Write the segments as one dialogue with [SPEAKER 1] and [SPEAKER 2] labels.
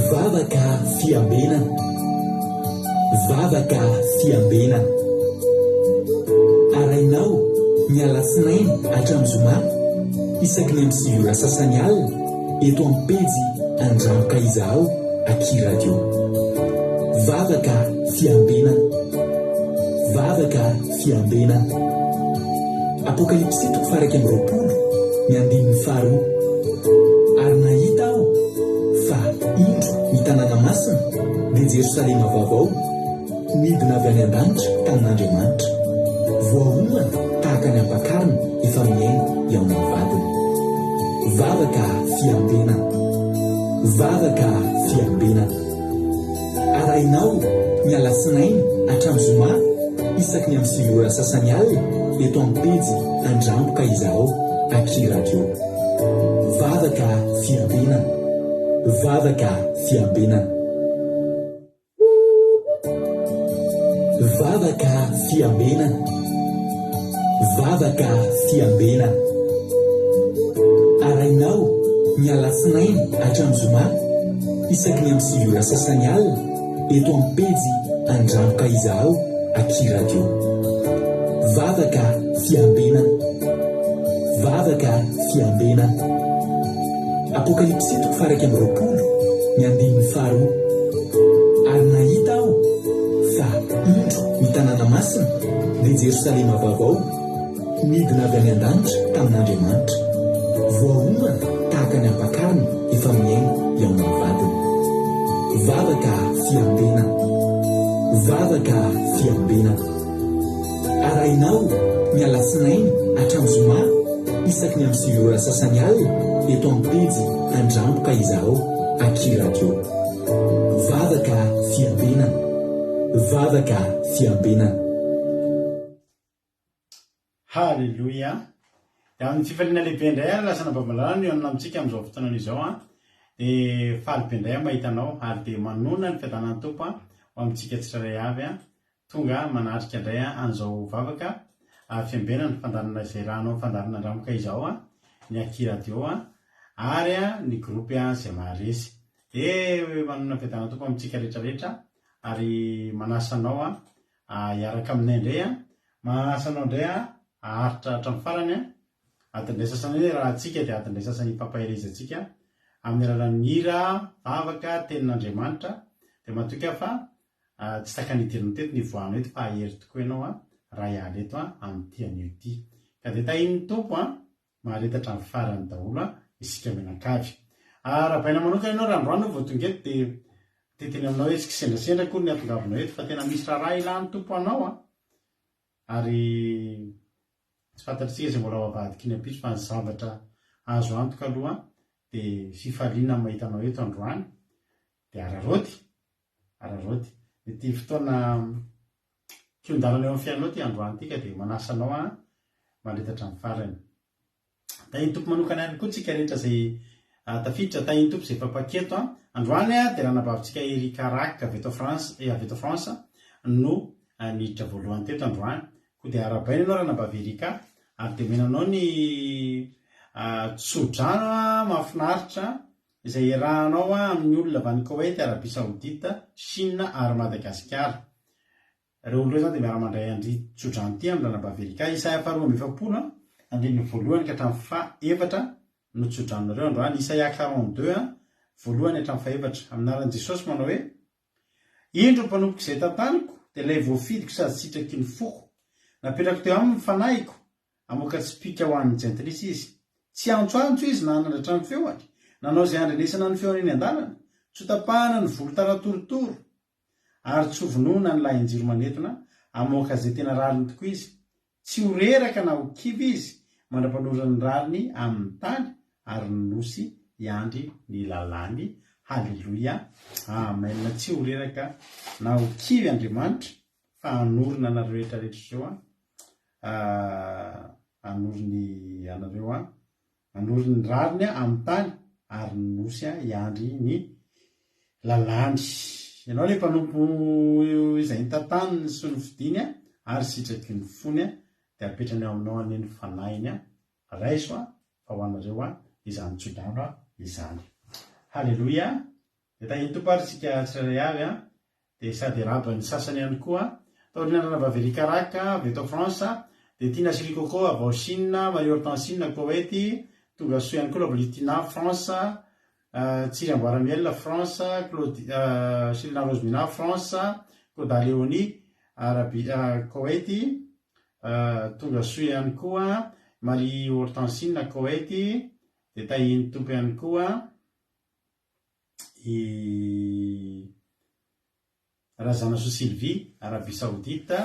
[SPEAKER 1] vavaka fiambenana, vavaka fiambenana. Arainao mialatsinainy atramizoma isaky ny am'sivora sasany alina eto amin'ny pejy Andramoka Izaho Aky Radio. Vavaka fiambenana, vavaka fiambenana. Apokalipsy 3:20 ny 15. Ary nahita aho fa indro ny tanàna masina dia Jerosalema vaovao midina avy any an-danitra tamin'Andriamanitra, voaomana tahaka ny ampakarina efa miaina eo amin'ny vadiny. Vavaka fiambenana, vavaka fiambenana. Arainao ny alatsinainy atramizoma isaky ny amin'ny 9 sasany alina eto amin'ny pejy Andramoka Izaho Aky Radio. Vavaka fiambenana, vavaka fiambenana. Vavaka fiambenana, vavaka fiambenana. Arainao ny alatsinainy atramizoma isaky ny amin'ny 9 sasany alina eto amin'ny pejy Andramoka Izaho Aky Radio. Vavaka fiambenana, vavaka fiambenana. Apokalipsy 3:20 ny 12. Ary nahita aho fa indro ny tanàna masina dia Jerosalema vaovao midina avy any an-danitra tamin'Andriamanitra, voaomana tahaka ny ampakarina efa miaina eo amin'ny vadiny. Vavaka fiambenana, vavaka fiambenana. Arainao ny alatsinainy atramizoma isaky ny amin'ny 9 sasany alina eto amin'ny pejy Andramoka Izaho Aky Radio. Vavaka fiambenana, vavaka fiambenana.
[SPEAKER 2] Halleluja. Dia amin'ny fifaliana lehibe indray ary lasana babalana eo amintsika amin'izao fotoana izao dia falibe indray mahitanao ary dia manona ny fiadanan'ny Tompo ho amintsika tsirairay avy tonga manatrika indray an'izao vavaka fiambenana fandaharana izay rahanao fandaharana Andramoka Izaho ny Aky Radio ary ny gropy izay maharesy. Dia manona ny fiadanan'ny Tompo amintsika rehetrarehetra ary manasanao hiaraka aminay indray manasanao indray aharitra hatramin'ny farany atindray sasany hoe raha antsika dia atindray sasany pampahirezatsika amin'ny alalan'ny hira vavaka tenin'Andriamanitra. Dia matoka fa tsy takanidirana teto ny voanao eto fa ahery tokoa ianao raha hiala eto amin'ity anio ity. Ka dia tahin'ny Tompo maharetatra amin'ny farany daholo isika menakavy. Raha baina manokana ianao raha androany vao tonga eto dia teteny aminao hoe tsy kisendrasendra koa ny atongavinao eto fa tena misy raha ilan'ny Tompo anao ary tsy fantatritsika izay mbola avadika iny ampitso fa ny zavatra azo antoka aloha dia fifaliana mahitanao eto androany dia araroty ity fotoana kiondalana eo amin'ny fiainanao ty androany tika dia manasanao maharetatra amin'ny farany. Tahin'ny Tompo manokana ihany koa tsika rehetra izay tafiditra tahin'ny Tompo izay fampaketo androany dia raha nabavintsika Erika Rak avy eto France no niditra voalohany teto androany. Koa dia arabaina ianao raha nabavy Erika ary dia menanao ny tsodrano mahafinaritra izay rahanao amin'ny olona avy any Koweït, Arabia Saoudite, Chine ary Madagasikara. Ireo olona izany dia miara-mandray andry tsodrano ity amin'ny nabavy Erika. Isaia 2:20 andininy voalohany ka hatramin'ny fahaefatra no tsodranonareo androany. Isaia 42 voalohany hatramin'ny fahaefatra. Amin'ny anaran'i Jesosy manao hoe: indro mpanompoka izay tantaniko dia ilay voafidiko sady sitraky ny foko. Napetrako teo aminy fanahiko amoaka tsy pika ho an'ny jentrisy izy. Tsy antsoantso izy na nandratra ny feoany, nanao izay andrenesana ny feony eny an-dalana, tsy tapahana ny volo taratorotoro ary tsy hovonoana ny lahy injiro manetona amoaka izay tena rariny tokoa izy. Tsy ho reraka na ho kivy izy, mandra-panora ny rariny amin'ny tany ary ny nosy iandry ny lalàny. Halleluja, amen. Tsy ho reraka na ho kivy Andriamanitra fa hanorina anareo rehetrarehetra izao hanoriny anareo hanoriny ny rariny amin'ny tany ary ny nosy iandry ny lalàny. Ianao ilay mpanompo izay nitantany sy ny fidiny ary sitraky ny fony dia apetrany aminao aneny fanahiny raiso fa ho anareo izany tsodrano izany. Halleloia. De tahiny tompo ary tsika tsirairay avy a de sady rabany sasany ihany koa taorinarana vaverikaraka avy eto France de tina silikoko avao Chine Marie Hortensine Koweïty tonga soa ihany koa la Valentina France Tsiry Amboaramiel France Silina Rosemina France Koda Léonie Koweïty tonga soa ihany koa Marie Hortensine Koweïty de tahiny tompo ihany koa razana so Sylvie Arabie Saoudite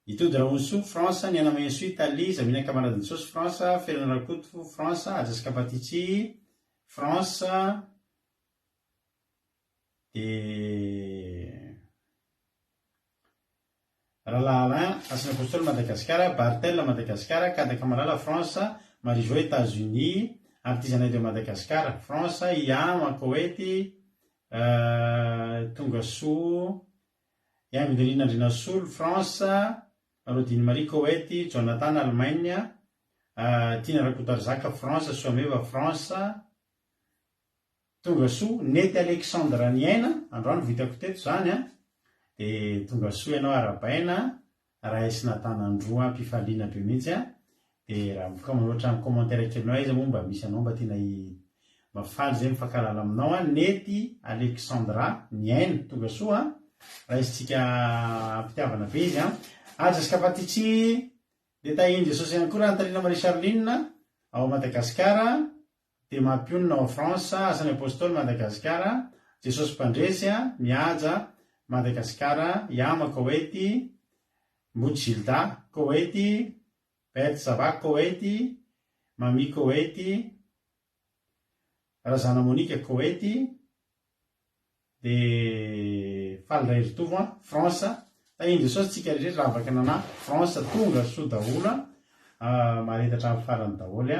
[SPEAKER 2] itody Raonso France Niana Menso Italie Zamina Camarade Sos France Ferana Rakoto France Ajaska Patitsy France de Alain Asina Apostole Madagascar Bartel Madagascar Kada Camarala France Marie-Jo États-Unis Artisanat de Madagascar France Iam Koweïty tonga soa Iam Midelina Andrinasolo France Rodine Marie Koweïty Jonathan Allemagne Tina Rakoto Arzaka France Soameva France tonga soa Nety Alexandre Niaina androany vitako teto zany de tonga soa ianao arabaina raha isina tanandroa mpifaliana be mihitsy de raha mikoa manoatra amin'ny commentaire kelinao izy moa mba misy anao mba tena mafaly zay mifankalala aminao Nety Alexandra Niaina tonga soa raha isitsika mpitiavana be izy Ajaska Patitsy de tahiny Jesosy ihany koa raha Antalina Marie Charline ao Madagascar de Mampionina ao France Asany Apostole Madagascar Jesosy Mpandresy mihaja Madagascar Iama Koweïty Mojilda Koweïty Beth Zava Koweïty Mami Koweïty Razana Monique Koweïty de Falray Ritovo France tahiny Jesosy tsika rehetra raha afaka nana France tonga soa daholo maretatra amin'ny farany daholo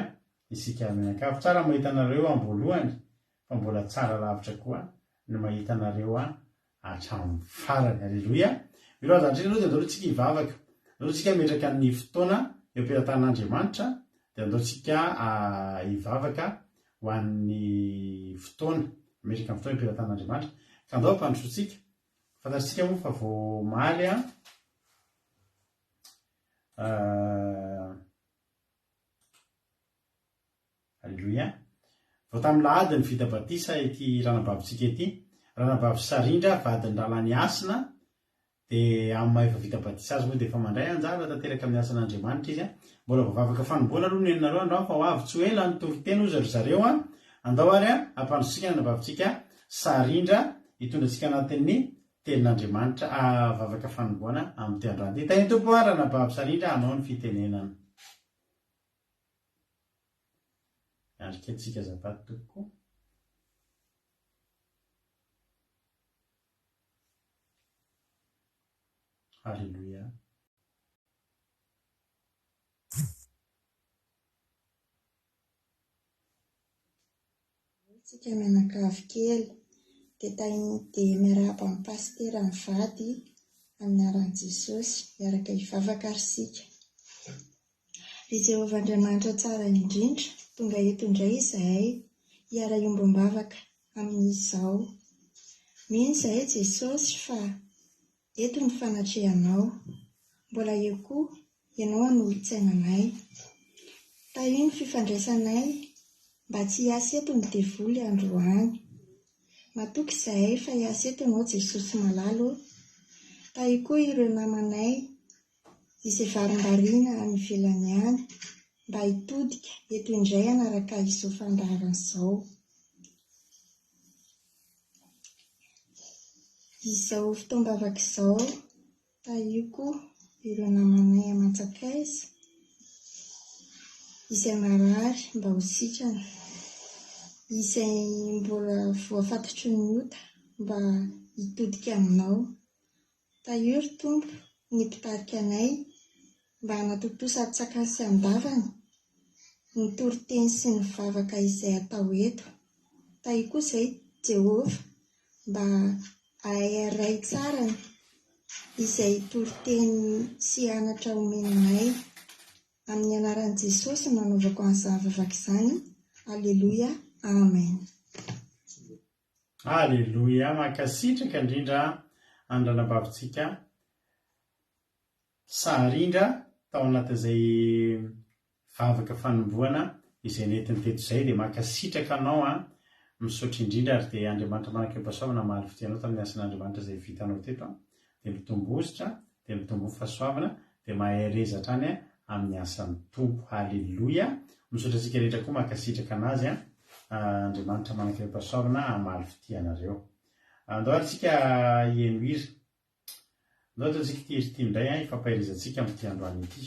[SPEAKER 2] isika mianakavy tsara mahita anareo amboalohany fa mbola tsara lavitra koa ny mahita anareo hatramin'ny farany. Halleloia. Milo zandrina aloha de andao tsika hivavaka andao tsika metraka ny fotoana eo am-pitan'Andriamanitra de andao tsika hivavaka ho an'ny fotoana metraka ny fotoana am-pitan'Andriamanitra ka andao ampandrosotsika fantatsika moa fa vao maly Halleloia. Vao tamin'ny lahady ny vita batisa ity ranabavitsika ity ranabavy Sarindra vadiny Ralany Asina de amin'ny maha efa vita batisa azy moa de efa mandray anjara tanteraka amin'ny asan'Andriamanitra izy mbola voavavaka fanomboana aloha ny enareo andao fa ho avy tsy hoe la nitovy teny ozy ry zareo andao ary ampandrotsika ranabavitsika Sarindra hitondratsika anatin'ny tenin'Andriamanitra vavaka fanomboana amin'ny teo androany. De tahiny tompo ranabavy Sarindra anao ny fitenenana. Andriketsika azafady tompoko. Halleluia.
[SPEAKER 3] Tsika mianakavy kely de tahiny de miarahaba amin'ny pastera mivady amin'ny aran'i Jesosy miaraka hivavaka ary sika. Ry Jehovah Andriamanitra tsara indrindra tonga eto indray izahay hiara-iombom-bavaka amin'izao. Mino izahay Jesosy fa eto ny fanatrehanao mbola eo koa ianao anolo-tsainanay tahiny fifandraisanay mba tsy hiasa eto ny devoly androany. Matoky izahay fa hiasa eto ianao Jesosy malalo tahi koa ireo namanay izay varim-bariana amin'ny ivelany any mba hitodika eto indray anaraka izao fandaharana izao. Izao fotoam-bavaka izao tahi koa ireo namanay aman-tsakaiza izay marary mba ho sitrana izay mbola voafatotry ny ota mba hitodika aminao. Tahiry Tompo ny mpitarika anay mba hanatotosa atsakany sy andavany ny toriteny sy ny vavaka izay atao eto. Tahi koa izay Jehovah mba ahay tsarany izay toriteny sy anatra omenanay amin'ny anaran'i Jesosy manaovako an'izany vavaka izany. Alleluia. amen.
[SPEAKER 2] Alleloia, mankasitraka indrindra andranam-bavitsika sarindra tao anatin'izay vavaka fanomboana izay netiny teto izay dia mankasitraka anao a misaotra indrindra ary dia Andriamanitra manakam-pahasoavana mahaly fitianao tamin'ny asan'Andriamanitra izay vitanao teto dia mitombo ozitra dia mitombo fahasoavana dia mahay rezatra any amin'ny asan'ny tompo. Halleloia. Misaotra antsika rehetra koa mankasitraka anazy Andriamanitra manakam-pahasoavana hamaly fitianareo. Andao antsika hieno hira. Andao antsika ity hira ity indray ifampahirizantsika amin'ity androany ity.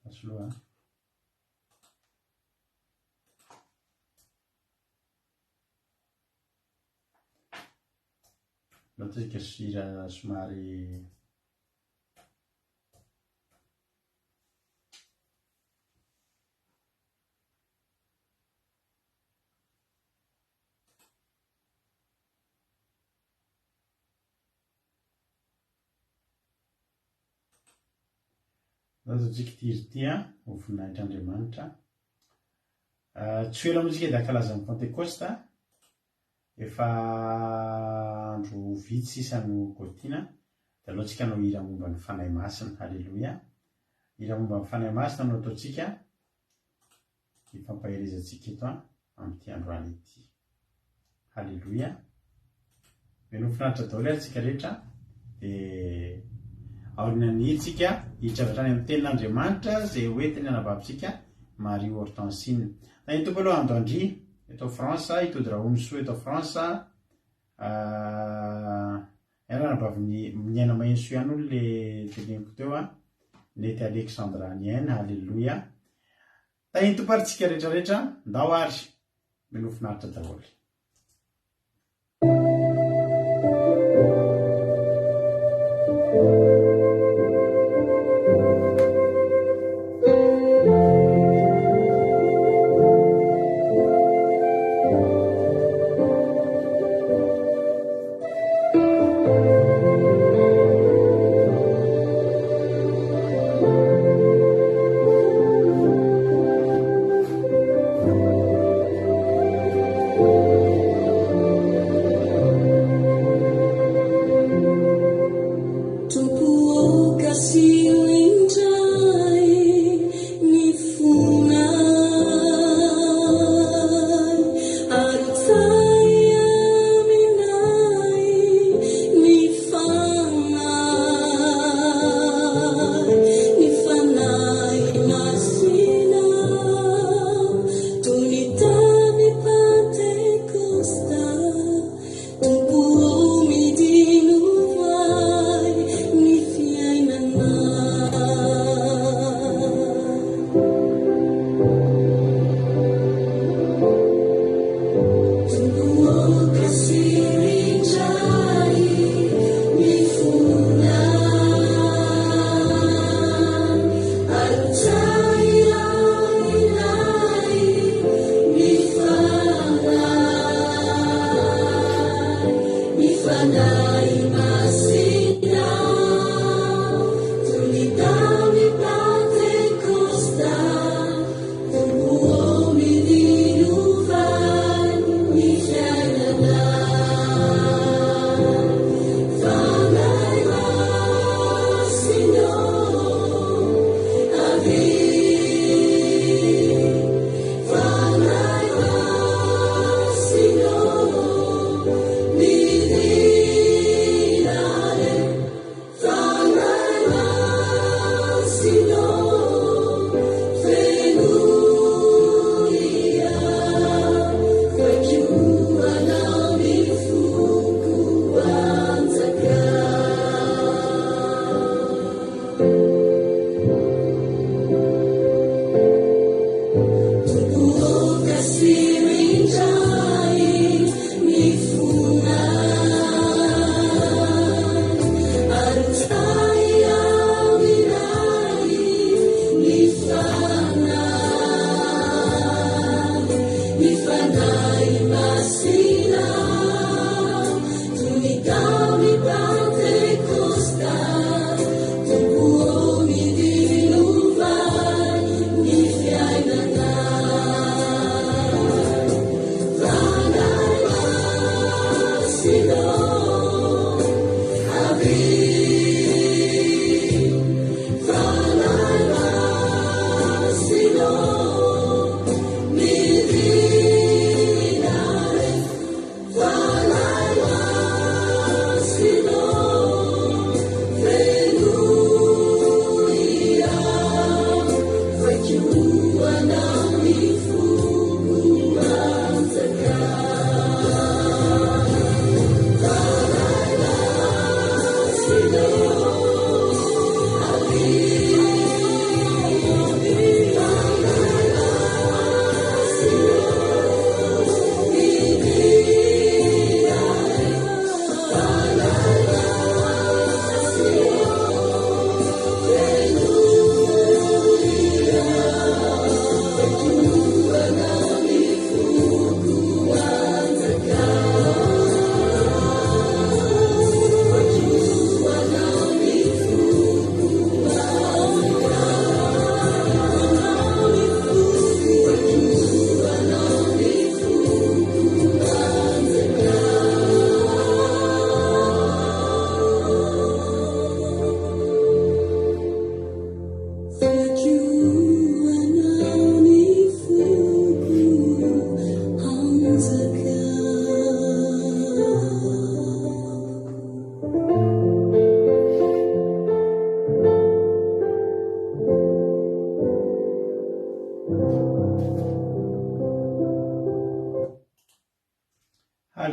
[SPEAKER 2] Asoloa andao antsika hira somary zaotsika ity ho voninahitran'Andriamanitra. Tsy ela moa tsika dia ankalaza amin'ny Pentecoste efa andro vitsy sisa no gotiana dia alohantsika no hira momba ny fanahy masina. Halleloia. Hira momba ny fanahy masina no ataontsika ifampahirizantsika eto amin'ity androany ity. Halleloia. Meno finaritra daholo antsika rehetra dia aorina ny tsika hitravatra any amin'ny tenin'Andriamanitra izay hoentiny anabavitsika Marie Hortensine. Na ito aloha andro andry eto Fransa itody Rahomisoa eto Fransa anabaviny Niaina Mainso ihany olo le teneniko teo nety Alexandra Niaina. Halleloia. Tahiny toparitsika rehetrarehetra ndao ary meno finaritra daholo.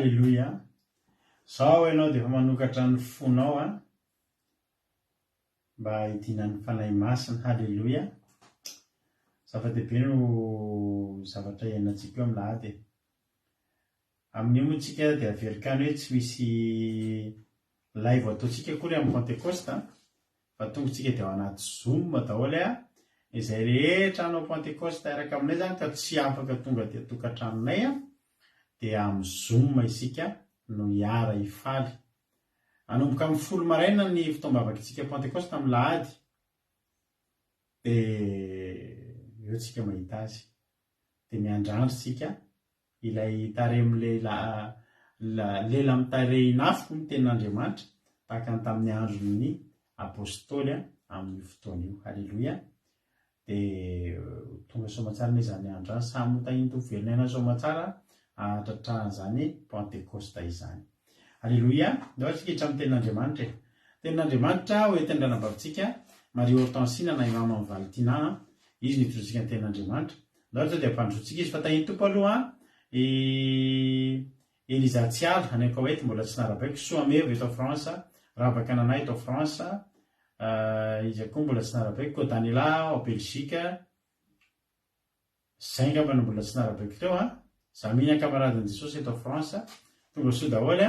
[SPEAKER 2] Halleloia. Zao ianao dia efa manokatra ny fonao mba hidinan'ny fanahy masina. Halleloia. Zava-dehibe no zavatra iainantsika eo amin'ny lahady. Amin'io moa tsika dia averikany hoe tsy misy live ataontsika akory amin'ny Pentecoste fa tonga tsika dia ao anaty Zoom daholo izay rehetra anao Pentecoste araka aminay zany ka tsy afaka tonga dia tokantranonay dia amin'ny Zoom isika no hiara hifaly. Anomboka amin'ny 10 maraina ny fitoam-bavakantsika Pentecoste amin'ny lahady. Eo tsika mahita azy. Dia miandrandro tsika ilay lela mitarehiny afo ny tenin'Andriamanitra tahaka ny tamin'ny andron'ny apôstôly amin'ny fotoana io. Halleloia. Dia tonga somatsara ny izany andro samy tahinto velona somatsara ahatratrahan'izany Pentecoste izany. Halleloia. Ndao tsika hitramin'ny tenin'Andriamanitra. Tenin'Andriamanitra hoentin'ny ranambavitsika Marie Hortensine na Imam Valentina. Izy nitrotsika ny tenin'Andriamanitra. Ndao dia ampandrotsika izy fa tahin'ny tompo aloha Elisa Tsiala any Koweït mbola tsy narabaiko. Soameva eto France, Ravakanana eto France, izy koa mbola tsy narabaiko. Kodanila ao Belgique. Zay ngamba mbola tsy narabaiko teo Zamina kamaradin'i Jesosy eto France. Tonga soa daholo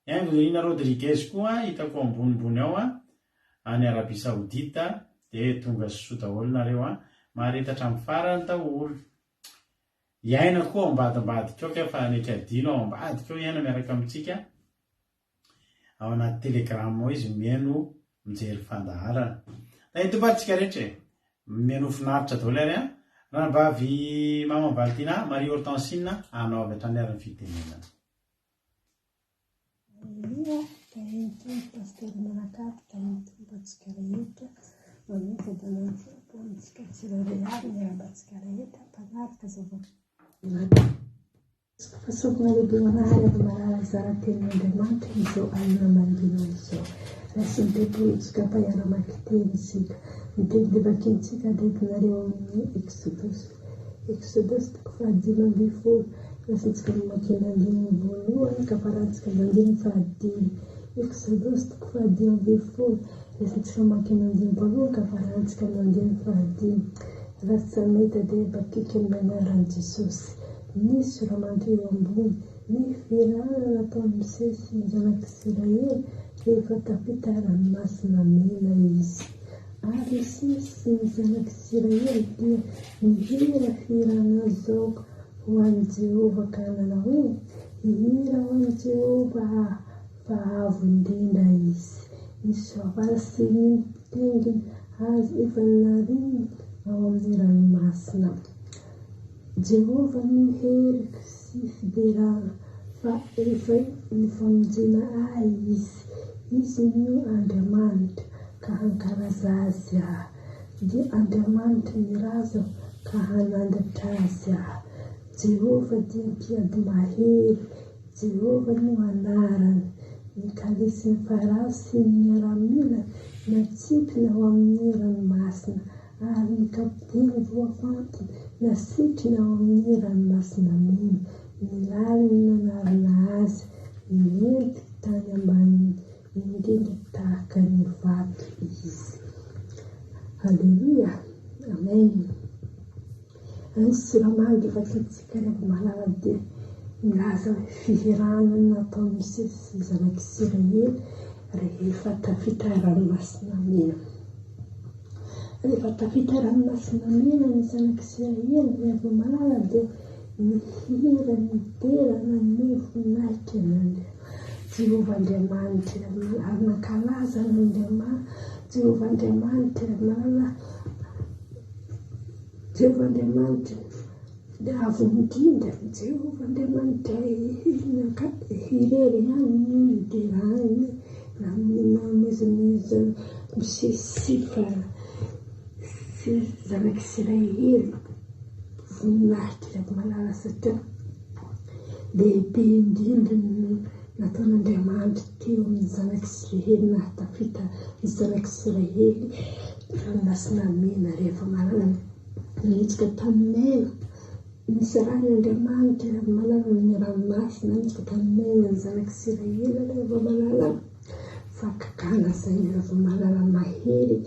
[SPEAKER 2] Angelina Rodriguez koa hitako ambonimbony ao any Arabie Saoudite. Dia tonga soa daholo nareo maharetatra amin'ny farany daholo. Iaina koa ao ambadimbadika eo fa netra adino ao ambadika eo iaina miaraka amintsika ao anaty Telegram ao izy mihaino mijery fandaharana. Tompatsika rehetra mihaino finaritra daholo ary ranambavy Mama Valentina Marie Hortensine anao avy hatrany ary ny fitenenana.
[SPEAKER 4] Halleluia. Tahintony pasteur Manakato, tahintony patsika rehetra manompo danany fotoantsika tsirairay avy miarabantsika rehetra mpanaraka fahasoavana lehibe manahary avy marara zaran-tenin'Andriamanitra izao alina mandino izao. Rasy ny depoitsika mpahiara-maky teny isika miteny devakintsika dedinareo amin'ny Exodus toko 5:10. Rasintsika mamakena andininy voalohany ka farantsika mandiny 5. Exodus toko 5:10. Rasintsika mamakena andininy voalohany ka farantsika mandiny 5. Rasameta dia bakika amin'ny anaran'i Jesosy. Nisy ramanto eo ambony ny firana nataon'ny Mosesy ny zanak'Israely rehefa tafita ranomasina mena izy. Ary Mosesy ny zanak'Israely dia nihira firana zaoka ho an'i Jehova ka nanao hoe hihira ho an'i Jehova fa avo indrindra izy. Nisy avara sy nitenginy azy efa nariny ao amin'ny ranomasina. Jehova niherika sy fiderana fa efa nifamonjena ahy izy no Andriamanitra ka hankaraza azy dia Andriamanitra miraza ka hanandatra azy Jehova dia mpiady mahery, Jehova no anarany. Ny kalisy ny farao sy ny miaramila natsipina ao amin'ny ranomasina ary ny kapiteny voafantina nasitrina ao amin'ny ranomasina mena. Ny laliny nanarina azy nenty tany ambaniny indrindra tahaka ny vato izy. Halleluia. Amen. Any siramanga efa kitsika rehefa malala dia milaza fihirana nataon'ny Mosesy ny zanak'Israely rehefa tafita ranomasina mena. Rehefa tafita ranomasina mena ny zanak'Israely rehefa malala dia mihira miterana ny voninahitra ny Jehova Andriamanitra ary nankalaza Jehova Andriamanitra malala Jehova Andriamanitra dia avo indrindra Jehova Andriamanitra hirery ihany no niderany namezimezy Mosesy fa sy zanak'Israely voninahitra malala satria lehibe indrindra nataon'Andriamanitra teo amin'ny zanak'Israely nahatafita ny zanak'Israely ranomasina mena rehefa malala nitsika tamin'ela misy raha ny Andriamanitra malala ny ranomasina nisy tamin'ny zanak'i Israely rehefa malala fakakana zay rehefa malala mahery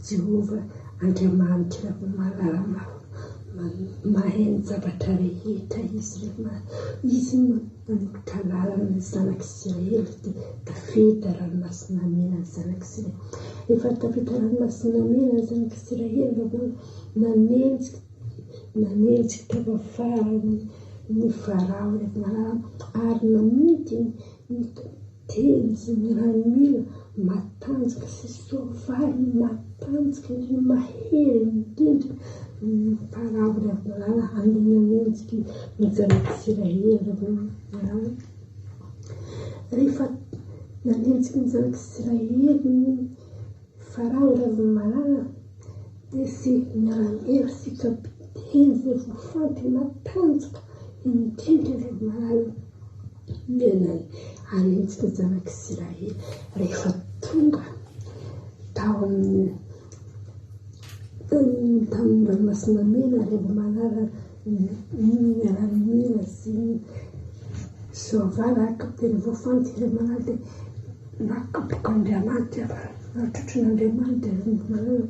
[SPEAKER 4] Jehova Andriamanitra rehefa malala mahay ny zavatra rehetra izy manombotra lalana ny zanak'i Israely dia tafita ranomasina mena ny zanak'i Israely. Rehefa tafita ranomasina mena ny zanak'i Israely nanenjika tava farany ny Farao rehefa malala ary namidy ny telo sy ny ranomila matanjaka sy soavaly matanjaka ny mahery indrindra ny Farao rehefa malala nanenjika ny zanak'i Israely rehefa nanenjika ny zanak'i Israely ny Farao rehefa malala dia sy miara-miery sy kapiteny zay voafanty matanjaka indrindra rehefa malala menany anenjika zanak'i Israely rehefa tonga tao amin'ny ranomasina mena rehefa malala miaramila sy soavaly kapiteny voafanty rehefa malala dia nakapaka Andriamanitra natrotron'Andriamanitra rehefa malala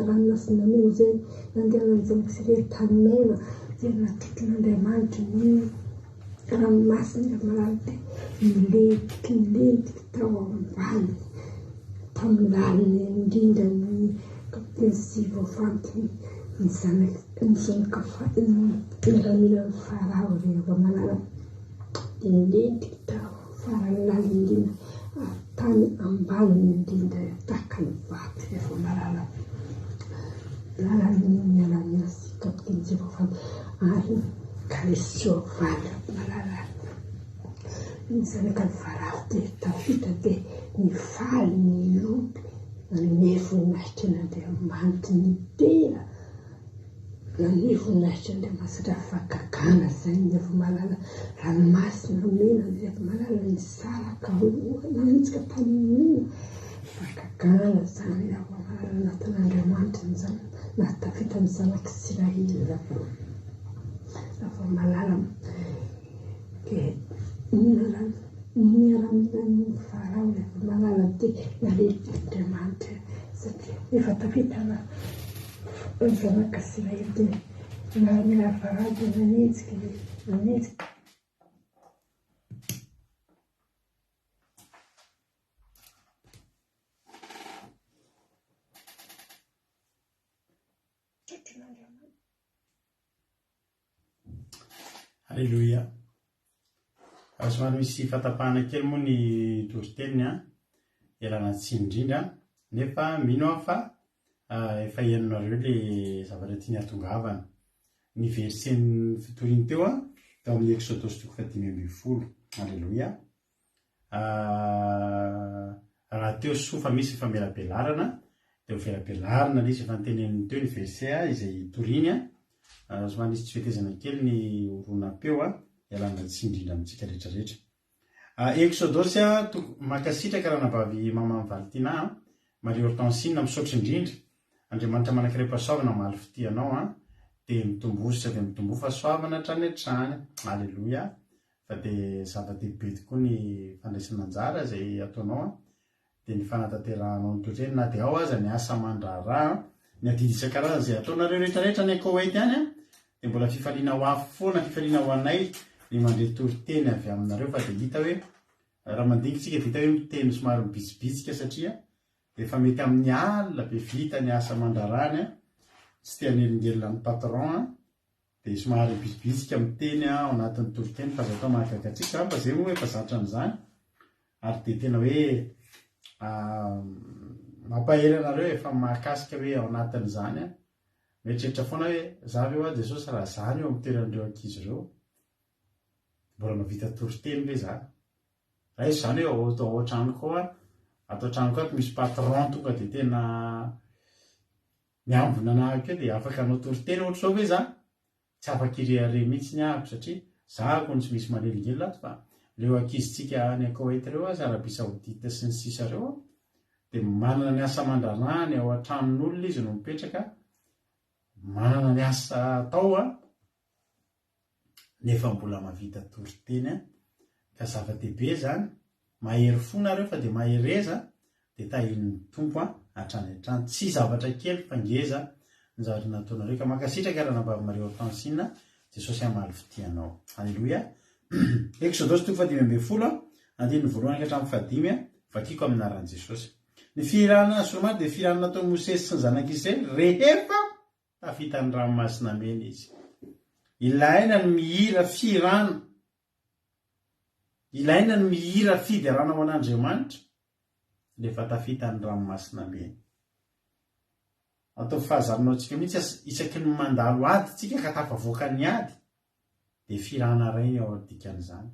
[SPEAKER 4] ranomasina mena zay nandehanany zanak'i Israely tany mena dia natrotron'Andriamanitra ny ranomasina rehefa malala dia milentika tao ambany tamin'ny laliny indrindra ny kapiteny sy voafanty ny miaramila ny Farao rehefa malala dia milentika tao farany laliny indrindra tany ambaniny indrindra tahaka ny vato rehefa malala lalany miaramila sy kapiteny sy voafanty ary kalesy soavaly rehefa malala ny zanaka ny Farao dia tafita dia nifaly ny omby nanevonahitra n'Andriamanitra ny tena nanevonahitra n'Andriamanitra satria fakakana zay rehefa malala ranomasina mena rehefa malala ny saraka nanenjika tamin'ny fakakana zany rehefa malala natan'Andriamanitra zany natafita ny zanak'i Israely rehefa malala miaramila ny Farao rehefa malala dia nalevitr'Andriamanitra satria rehefa tafita ny zanak'i Israely dia miaramila Farao dia nanenjika
[SPEAKER 2] Halleluja. Somary misy fatapahana kely moa ny toriteniny ialana tsiny indrindra nefa mino aho fa efa hiainonareo le zavatra tiany hatongavana ny versen'ny fitoriny teo teo amin'ny Exodosy 5:10. Halleluja. Raha teo sofa misy famelabelarana dia mifelabelarana le izy efa niteneniny teo ny verset izay toriny somary misy tsy fetezana kely ny oronam-peo ialana tsiny indrindra amintsika rehetrarehetra. Exodosy makasitraka raha navavy mamamy Valtina Marie Hortensine misaotra indrindra Andriamanitra manankiray-pahasoavana maly fitianao dia mitombozy sy avy mitombo fahasoavana hatrany hatrany. Halleluja. Fa dia zava-dehibe tokoa ny fandraisana anjara izay ataonao dia ny fanatanteranao ny toetrany na dia ao aza ny asa mandraharaha ny adidy isan-karazany izay ataonareo rehetrarehetra ny Koweïty any dia mbola fifaliana ho afo foana fifaliana ho anay ny mandre toriteny avy aminareo fa dia hita hoe raha mandingitsika vita hoe miteny somary mibitsibitsika satria efa mety amin'ny alina be vita ny asa mandrarany tsy tia nelingelina ny patron dia somary bitsibitsika miteny ao anatin'ny toriteny fa zatao mahakakatsika fa zay moa efa zatra an'izany ary dia tena hoe mampahery anareo efa mahakasika hoe ao anatin'izany mieritreritra foana hoe zavy eo Jesosy raha zany eo amin'ny toeran'ireo ankizy ireo mbola mavita toriteny ve za raha izy zany hoe atao an-tranoko atao an-tranoko ato misy patron tonga dia tena miambina anahako eo dia afaka anao toriteny ohatra zao hoe za tsy afaka ireare mihitsy ny ahako satria zahako ny tsy misy manelingelina ato fa leo ankizitsika ny Koweïty ireo azy Arabia Saodita sy ny sisa ireo dia manana ny asa mandrarany ao an-tranon'olona izy no mipetraka manana ny asa atao nefa mbola mavita toriteny ka zava-dehibe zany mahery fonareo fa de mahereza de tahin'ny tompo hatrany hatrany tsy zavatra kely fa ngeza ny zavatra nataonareo ka makasitraka raha nambavy-mareo Francine Jesosy amaly fitianao. Halleluia. Exodus 2:10 andiny voalohany ka hatramin'ny fahadimy vakiko aminaran'i Jesosy. Ny firana Solomon de firana nataon'i Mosesy sy ny zanak'Israely rehefa tafita ny ranomasina mena izy. Ilaina ny mihira firana, ilaina ny mihira fiderana ho an'Andriamanitra rehefa tafita ny ranomasina mena. Atao fahazaranao antsika mihitsy isaky ny mandalo ady tsika ka tafavoaka ny ady de firana ray ao dikan'izany.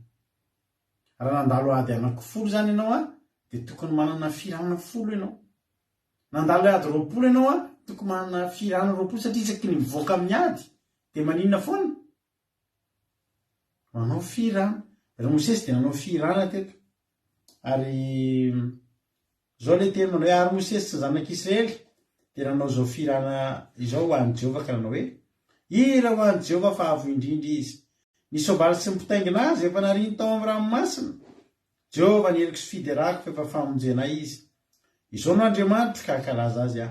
[SPEAKER 2] Raha nandalo ady anankifolo zany ianao de tokony manana firana 10 ianao. Nandalo ady 20 ianao tokony manana firana 20 satria isaky ny mivoaka amin'ny ady de maninona foana manao firana. Raha Mosesy de nanao firana teto ary zao le teny manao hoe ary Mosesy sy zanak'Israely de nanao zao firana izao ho an'i Jehova ka nanao hoe hira ho an'i Jehova fa avo indrindra izy nisobaly sy mipitaingina azy efa nariny tao amin'ny ranomasina. Jehova nieliko sy fiderako fa efa famonjenay izy. Izao no Andriamanitra ka kalaza azy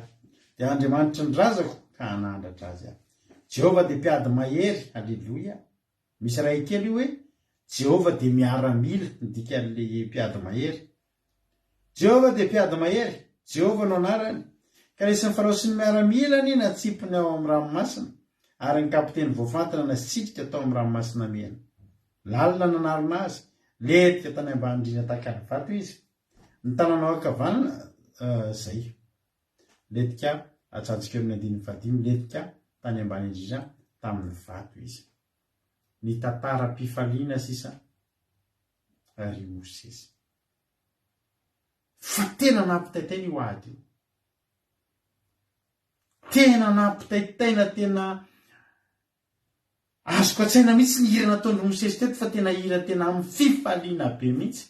[SPEAKER 2] de Andriamanitra ny razako ka hanandratra azy Jehova de mpiady mahery. Halleluia. Misy ray kely io hoe Jehova de miaramila ndika an'le mpiady mahery. Jehova de mpiady mahery, Jehova no anarany. Ka resan'ny Farao sy ny miaramilany natsipony ao amin'ny ranomasina ary ny kapiteny voafantina nasitrika tao amin'ny ranomasina mena. Lalina nanarona azy, letika tany ambany indrindra takany vato izy. Ny tananao ankavanana zay. Letika atsantsika amin'ny andininy 15 letika tany ambany indrindra tamin'ny vato izy. Ny tantara-pifaliana sisa ary Mosesy. Fa tena nampitaitaina io ady io. Tena nampitaitaina tena azoko atsaina mihitsy ny hira nataon'ny Mosesy teto fa tena hira tena amin'ny fifaliana be mihitsy.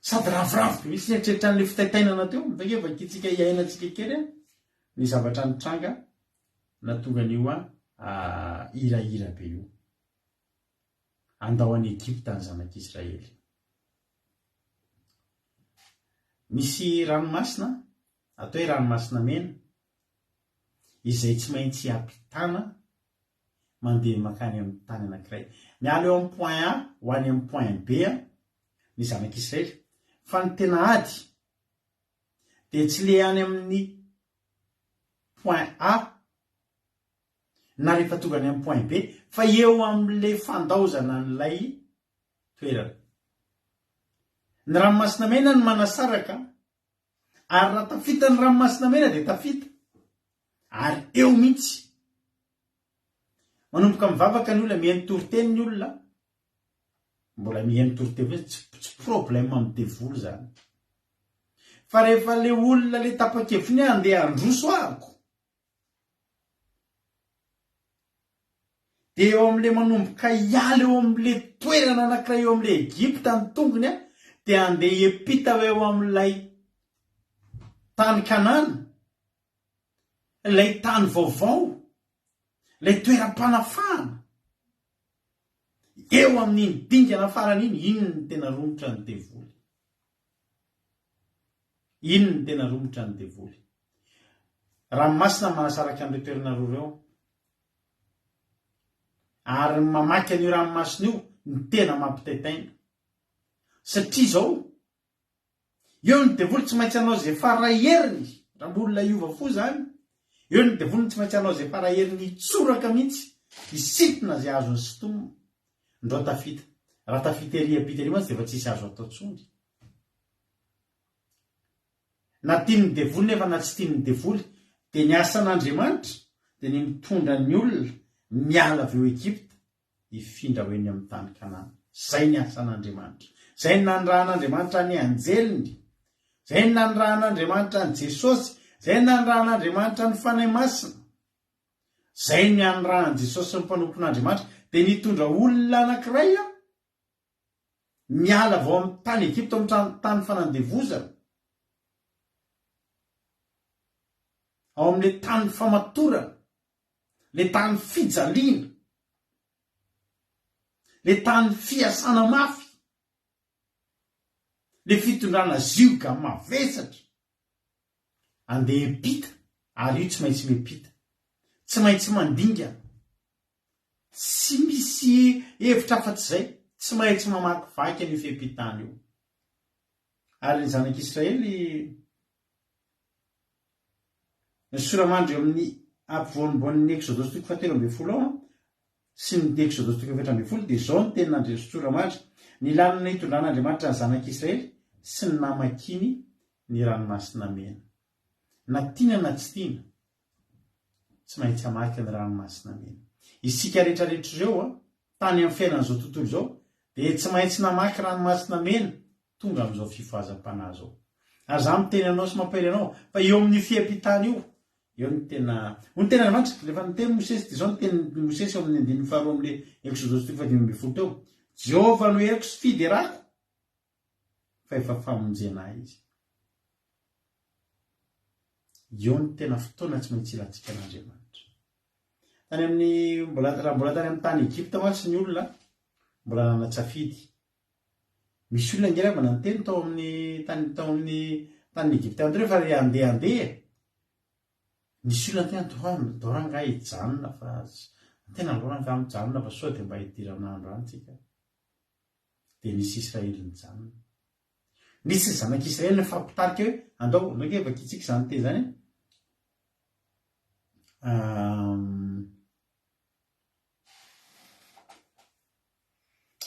[SPEAKER 2] Sady ravoravo be mihitsy eritreritran'le fitaitainana teo. Bakeo vakitsika iainantsika kely ny zavatra nitranga natonga an'io hirahira be io. Andao any Egypta ny zanak'Israely. Misy ranomasina, atao hoe ranomasina mena, izay tsy maintsy ampitana mandeha makany amin'ny tany anankiray. Miala eo amin'ny point A ho any amin'ny point B ny zanak'Israely. Fa ny tena ady de tsy le any amin'ny point A na rehefa tonga any amin'ny point B fa eo amin'le fandaozana n'ilay toerana. Ny ranomasina mena ny manasaraka ary raha tafita ny ranomasina mena de tafita ary eo mihitsy manomboka mivavaka ny olona mihaino toriteny ny olona mbola mihaino toriteny tsy problème amin'ny devoly zany. Fa rehefa le olona le tapa-keviny andeha androso ako de eo amin'le manomboka hiala eo amin'le toerana anankiray eo amin'le Egypta ny tongony de andeha hiampita eo amin'ilay tany Kanana, ilay tany vaovao, ilay toeram-panafahana. Eo amin'iny dingana farany iny ny tena romotra ny devoly. Iny ny tena romotra ny devoly. Ranomasina manasaraka an'ilay toerana roa reo. Ary mamaky an'io ranomasina io ny tena mampitaitaina. Satria zao eo ny devoly tsy maintsy anao zay faraheriny raha mbolina iova fo zany. Eo ny devoly tsy maintsy anao zay faraheriny tsoraka mihitsy isitina zay azony sitomina ndro tafita. Raha tafita ery apita mantsy de efa tsisy azo atao tsony. Na tian'ny devoly nefa na tsy tian'ny devoly de ny asan'Andriamanitra de ny mitondra ny olona miala avy eo Egypta hifindra ho eny amin'ny tany Kanana. Zay ny asan'Andriamanitra. Zay ny nandrahan'Andriamanitra ny anjeliny. Zay ny nandrahan'Andriamanitra ny Jesosy. Zay ny nandrahan'Andriamanitra ny fanahy masina. Zay ny nandrahan Jesosy ny mpanompon'Andriamanitra de nitondra olona anankiray miala avy ao amin'ny tany Egypta amin'ny tany fanandevozana. Ao amin'le tany famatorana, le tany fijaliana. le tany fiasana mafy, le fitondrana zioka mavesatra andeha mpita, ary io tsy maintsy mipita, tsy maintsy mandingana, tsy misy hevitra afa-tsy zay, tsy maintsy mamaky vaky an'io fiampitana io. Ary ny zanak'Israely ny soramandry eo amin'ny ampovoanimboan'ny Exodus 17:10 sy ny Exodus 17:10 dia zao ny teny nandre soramandry: ny lalana hitondran'Andriamanitra ny zanak'Israely sy ny namakiny ny ranomasina mena. Na tiana na tsy tiana, tsy maintsy hamaky ny ranomasina mena. Isika rehetrarehetra ireo tany amin'ny fiainan'izao tontolo izao dia tsy maintsy namaky ranomasina mena tonga amin'izao fifohazam-panahy zao. Ary za miteny anao sy mampaela anao fa eo amin'ny fiampitana io, eo ny tena Andriamanitra rehefa niteny Mosesy, dia zao niteny Mosesy eo amin'ny 2 amin'le Exodus 15:10 teo: Jehovah no heriko sy fiderako, fa efa famonjena izy. Eo ny tena fotoana tsy maintsy ilantsika an'Andriamanitra. Tany amin'ny mbola tany amin'ny tany Egypta mantsy ny olona mbola nanatsafidy. Misy olona ngerana nanteny tao amin'ny tany Egypta andreo fa andeha. Misy olona tena doranga hijanona fa tena loranga mijanona fa sao dia mba hidiran'andro antsika. Dia nisy Israely nijanona. Nisy zanak'Israely nifampitarika hoe andao nakeva kitsika izany teny zany.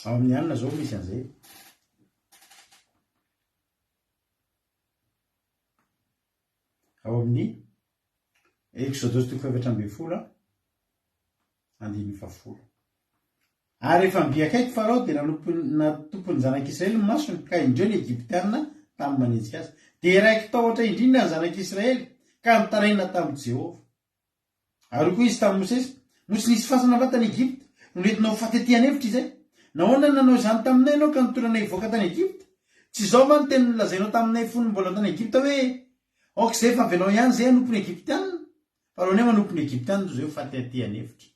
[SPEAKER 2] Ao amin'ny anina zao misy an'izay. Ao amin'ny Exodus 17:10 Ary rehefa mbiakaiky Farao dia natompony zanak'Israely ny masony ka indreo ny Egyptianina tamin'ny manenjika azy. Dia raiky tahotra indrindra ny zanak'Israely ka nitaraina tamin'i Jehovah. Ary koa izy tamin'i Mosesy: no tsy nisy fasana vatany Egypta no nentinao fatetihana hevitra izay. Nahoana nanao izany taminay ianao ka nitonana hivoaka tany Egypta? Tsy izao va ny teny nolazainao taminay fony mbola tany Egypta hoe aok'izay fa avelao ihany izay anompony Egyptianina? Fa raha ny manompony Egyptianina toy izay fatetihana hevitra.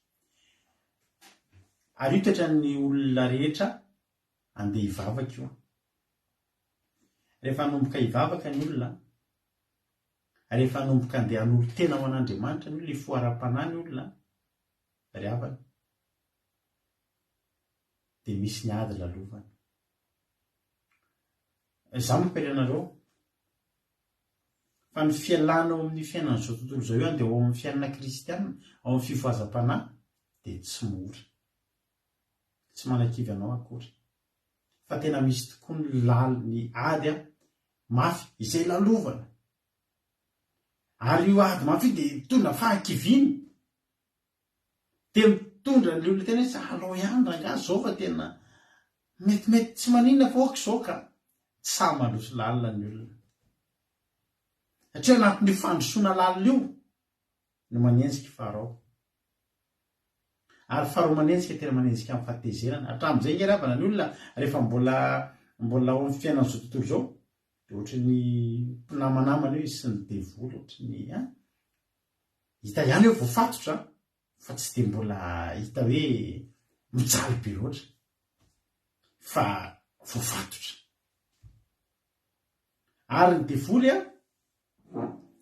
[SPEAKER 2] Ary io toetra ny olona rehetra andeha hivavaka io. Rehefa hanomboka hivavaka ny olona, rehefa hanomboka andeha hanolo tena ho an'Andriamanitra ny olona, hifoha ara-panahy ny olona, ry havana, dia misy ny ady lalovana. Izaho mampela anareo fa ny fialana ao amin'ny fiainan'izao tontolo izao io dia ao amin'ny fiainana kristianina, ao amin'ny fifohazam-panahy dia tsy mora. Tsy manakivy anao akory. Fa tena misy tokoa ny ady mafy izay lalovana. Ary io ady mafy dia mitondra fahakiviana. Dia mitondra ny olona tena hoe alao ihany rangahy zao fa tena metimety tsy maninona fa aok'izao ka tsy sahy mandroso lalina ny olona. Satria anatin'io fandrosoana lalina io no manenjika Farao. Ary Farao manenjika tena manenjika amin'ny fahatezerana. Hatramin'izay nge ravana ny olona rehefa mbola ao amin'ny fiainan'izao tontolo izao dia ohatran'ny mpinamanamana io sy ny devoly, ohatran'ny hita ihany hoe voafatotra fa tsy dia mbola hita hoe mijaly be loatra fa voafatotra. Ary ny devoly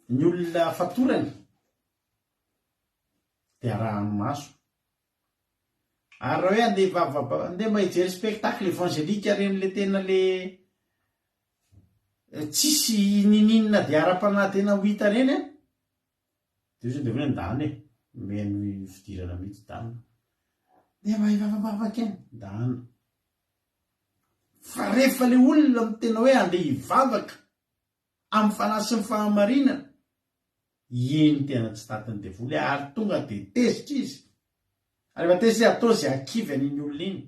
[SPEAKER 2] ny olona fatorany dia arahany maso. Ary raha hoe andeha mba hijery spectacle evangelika ren'le tena le tsisy nininona dia ara-panahy tena ho hita reny dia izy dia hoe ndany meno fidirana mihitsy dana. Dia mba hivavavavaka eny dana. Fa rehefa le olona tena hoe andeha hivavaka amin'ny fanahy sy ny fahamarinana, iny tena tsy tatiny devoly ary tonga dia tezitra izy. Ary rehefa tezitra atao izay akivy an'iny olona iny.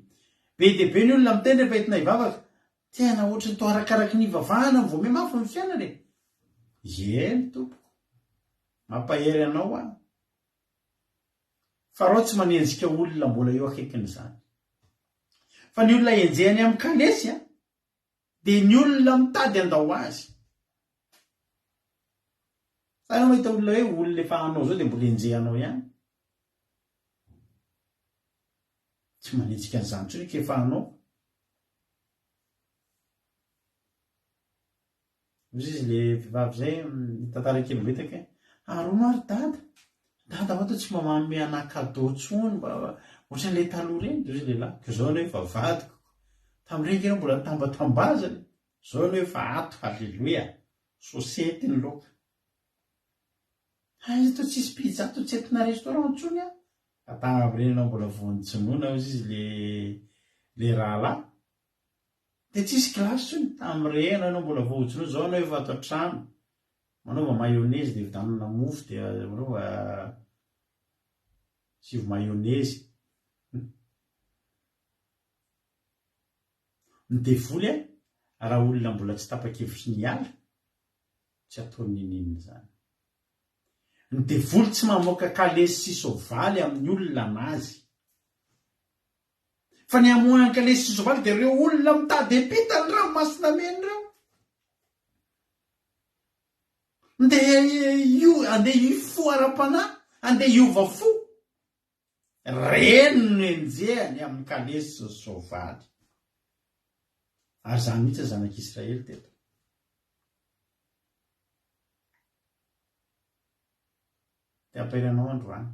[SPEAKER 2] Be dia be ny olona miteny rehefa entina hivavaka, tena ohatran'ny tao arakaraky ny ivavahana vao miha mafy ny fiainana e. Eny tompoko, mampahery anao aho. Farao tsy manenjika olona mbola eo akaikin'izany. Fa ny olona enjehany amin'ny kalesy dia ny olona mitady andao azy. Sa ianao mahita olona hoe olona efa anao zao dia mbola enjehanao ihany. Tsy tsy manitsika an'izany ntsony kefa anao izy le vehivavy zay tantara kely betaka arona ary dada ohato tsy mamame anakado tsony mba ohatran'le taloha reny izy lehilahy ko zao anao efa vadiko tamin'ireny kena mbola tambatambazany zao anao efa ato halleloia sosety ny loka izy to tsisy pizza to tsy entina restaurant tsony atavyreny anao mbola vonitsinoana izy le rahalahy de tsisy glasy tsony tamin'ireny anao mbola vohitsinoana zao anao efa ato an-trano manaova mayonnaise de vidanana mofo de manaova sivo mayonnaise ny devoly raha olona mbola tsy tapa-kevitry ny ala tsy ataony ninina zany ny devoly tsy mamoaka kalesy sy sovaly amin'ny olona anazy fa ny amoahany kalesy sy sovaly de reo olona mitady epita ny ranomasina meny reo andeha ifo ara-panahy andeha iova fo reny no enjehany amin'ny kalesy sy sovaly ary zany mihitsy zanak'Israely teto te apairanao androany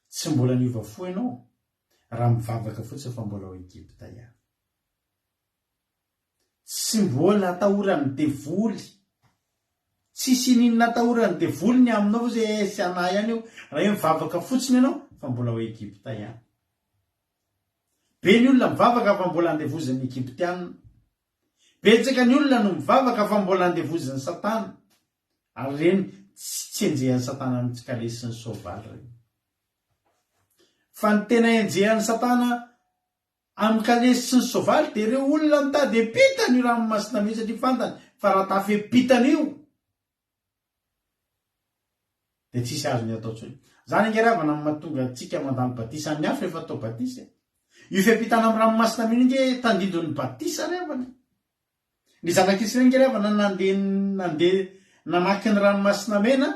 [SPEAKER 2] tsy mbola niova fo ianao raha mivavaka fotsiny fa mbola ao Egypta ihany tsy mbola atahorany devoly tsisy ninona atahorany devoly ny aminao fa zay sy anay ihany io raha io mivavaka fotsiny ianao fa mbola ao Egypta ihany be ny olona mivavaka fa mbola andevozan'ny Egyptianina betsaka ny olona no mivavaka fa mbola andevozan'ny Satana ary reny tsy enjehan'ny Satana amin'ny kalesy sy ny sovaly reny fa ny tena enjehan'ny Satana amin'ny kalesy sy ny sovaly de ireo olona mitady epitany io ranomasina mihitsy satria fantany fa raha tafepitana io de tsisy azony atao tsony zany angeravana amin'ny mahatonga antsika mandany batisa ny hafa rehefa atao batisa io fiampitana amin'ny ranomasina minge tandidon'ny batisa revany ny zanak'Israely ngeravana nandeha namaky ny ranomasina mena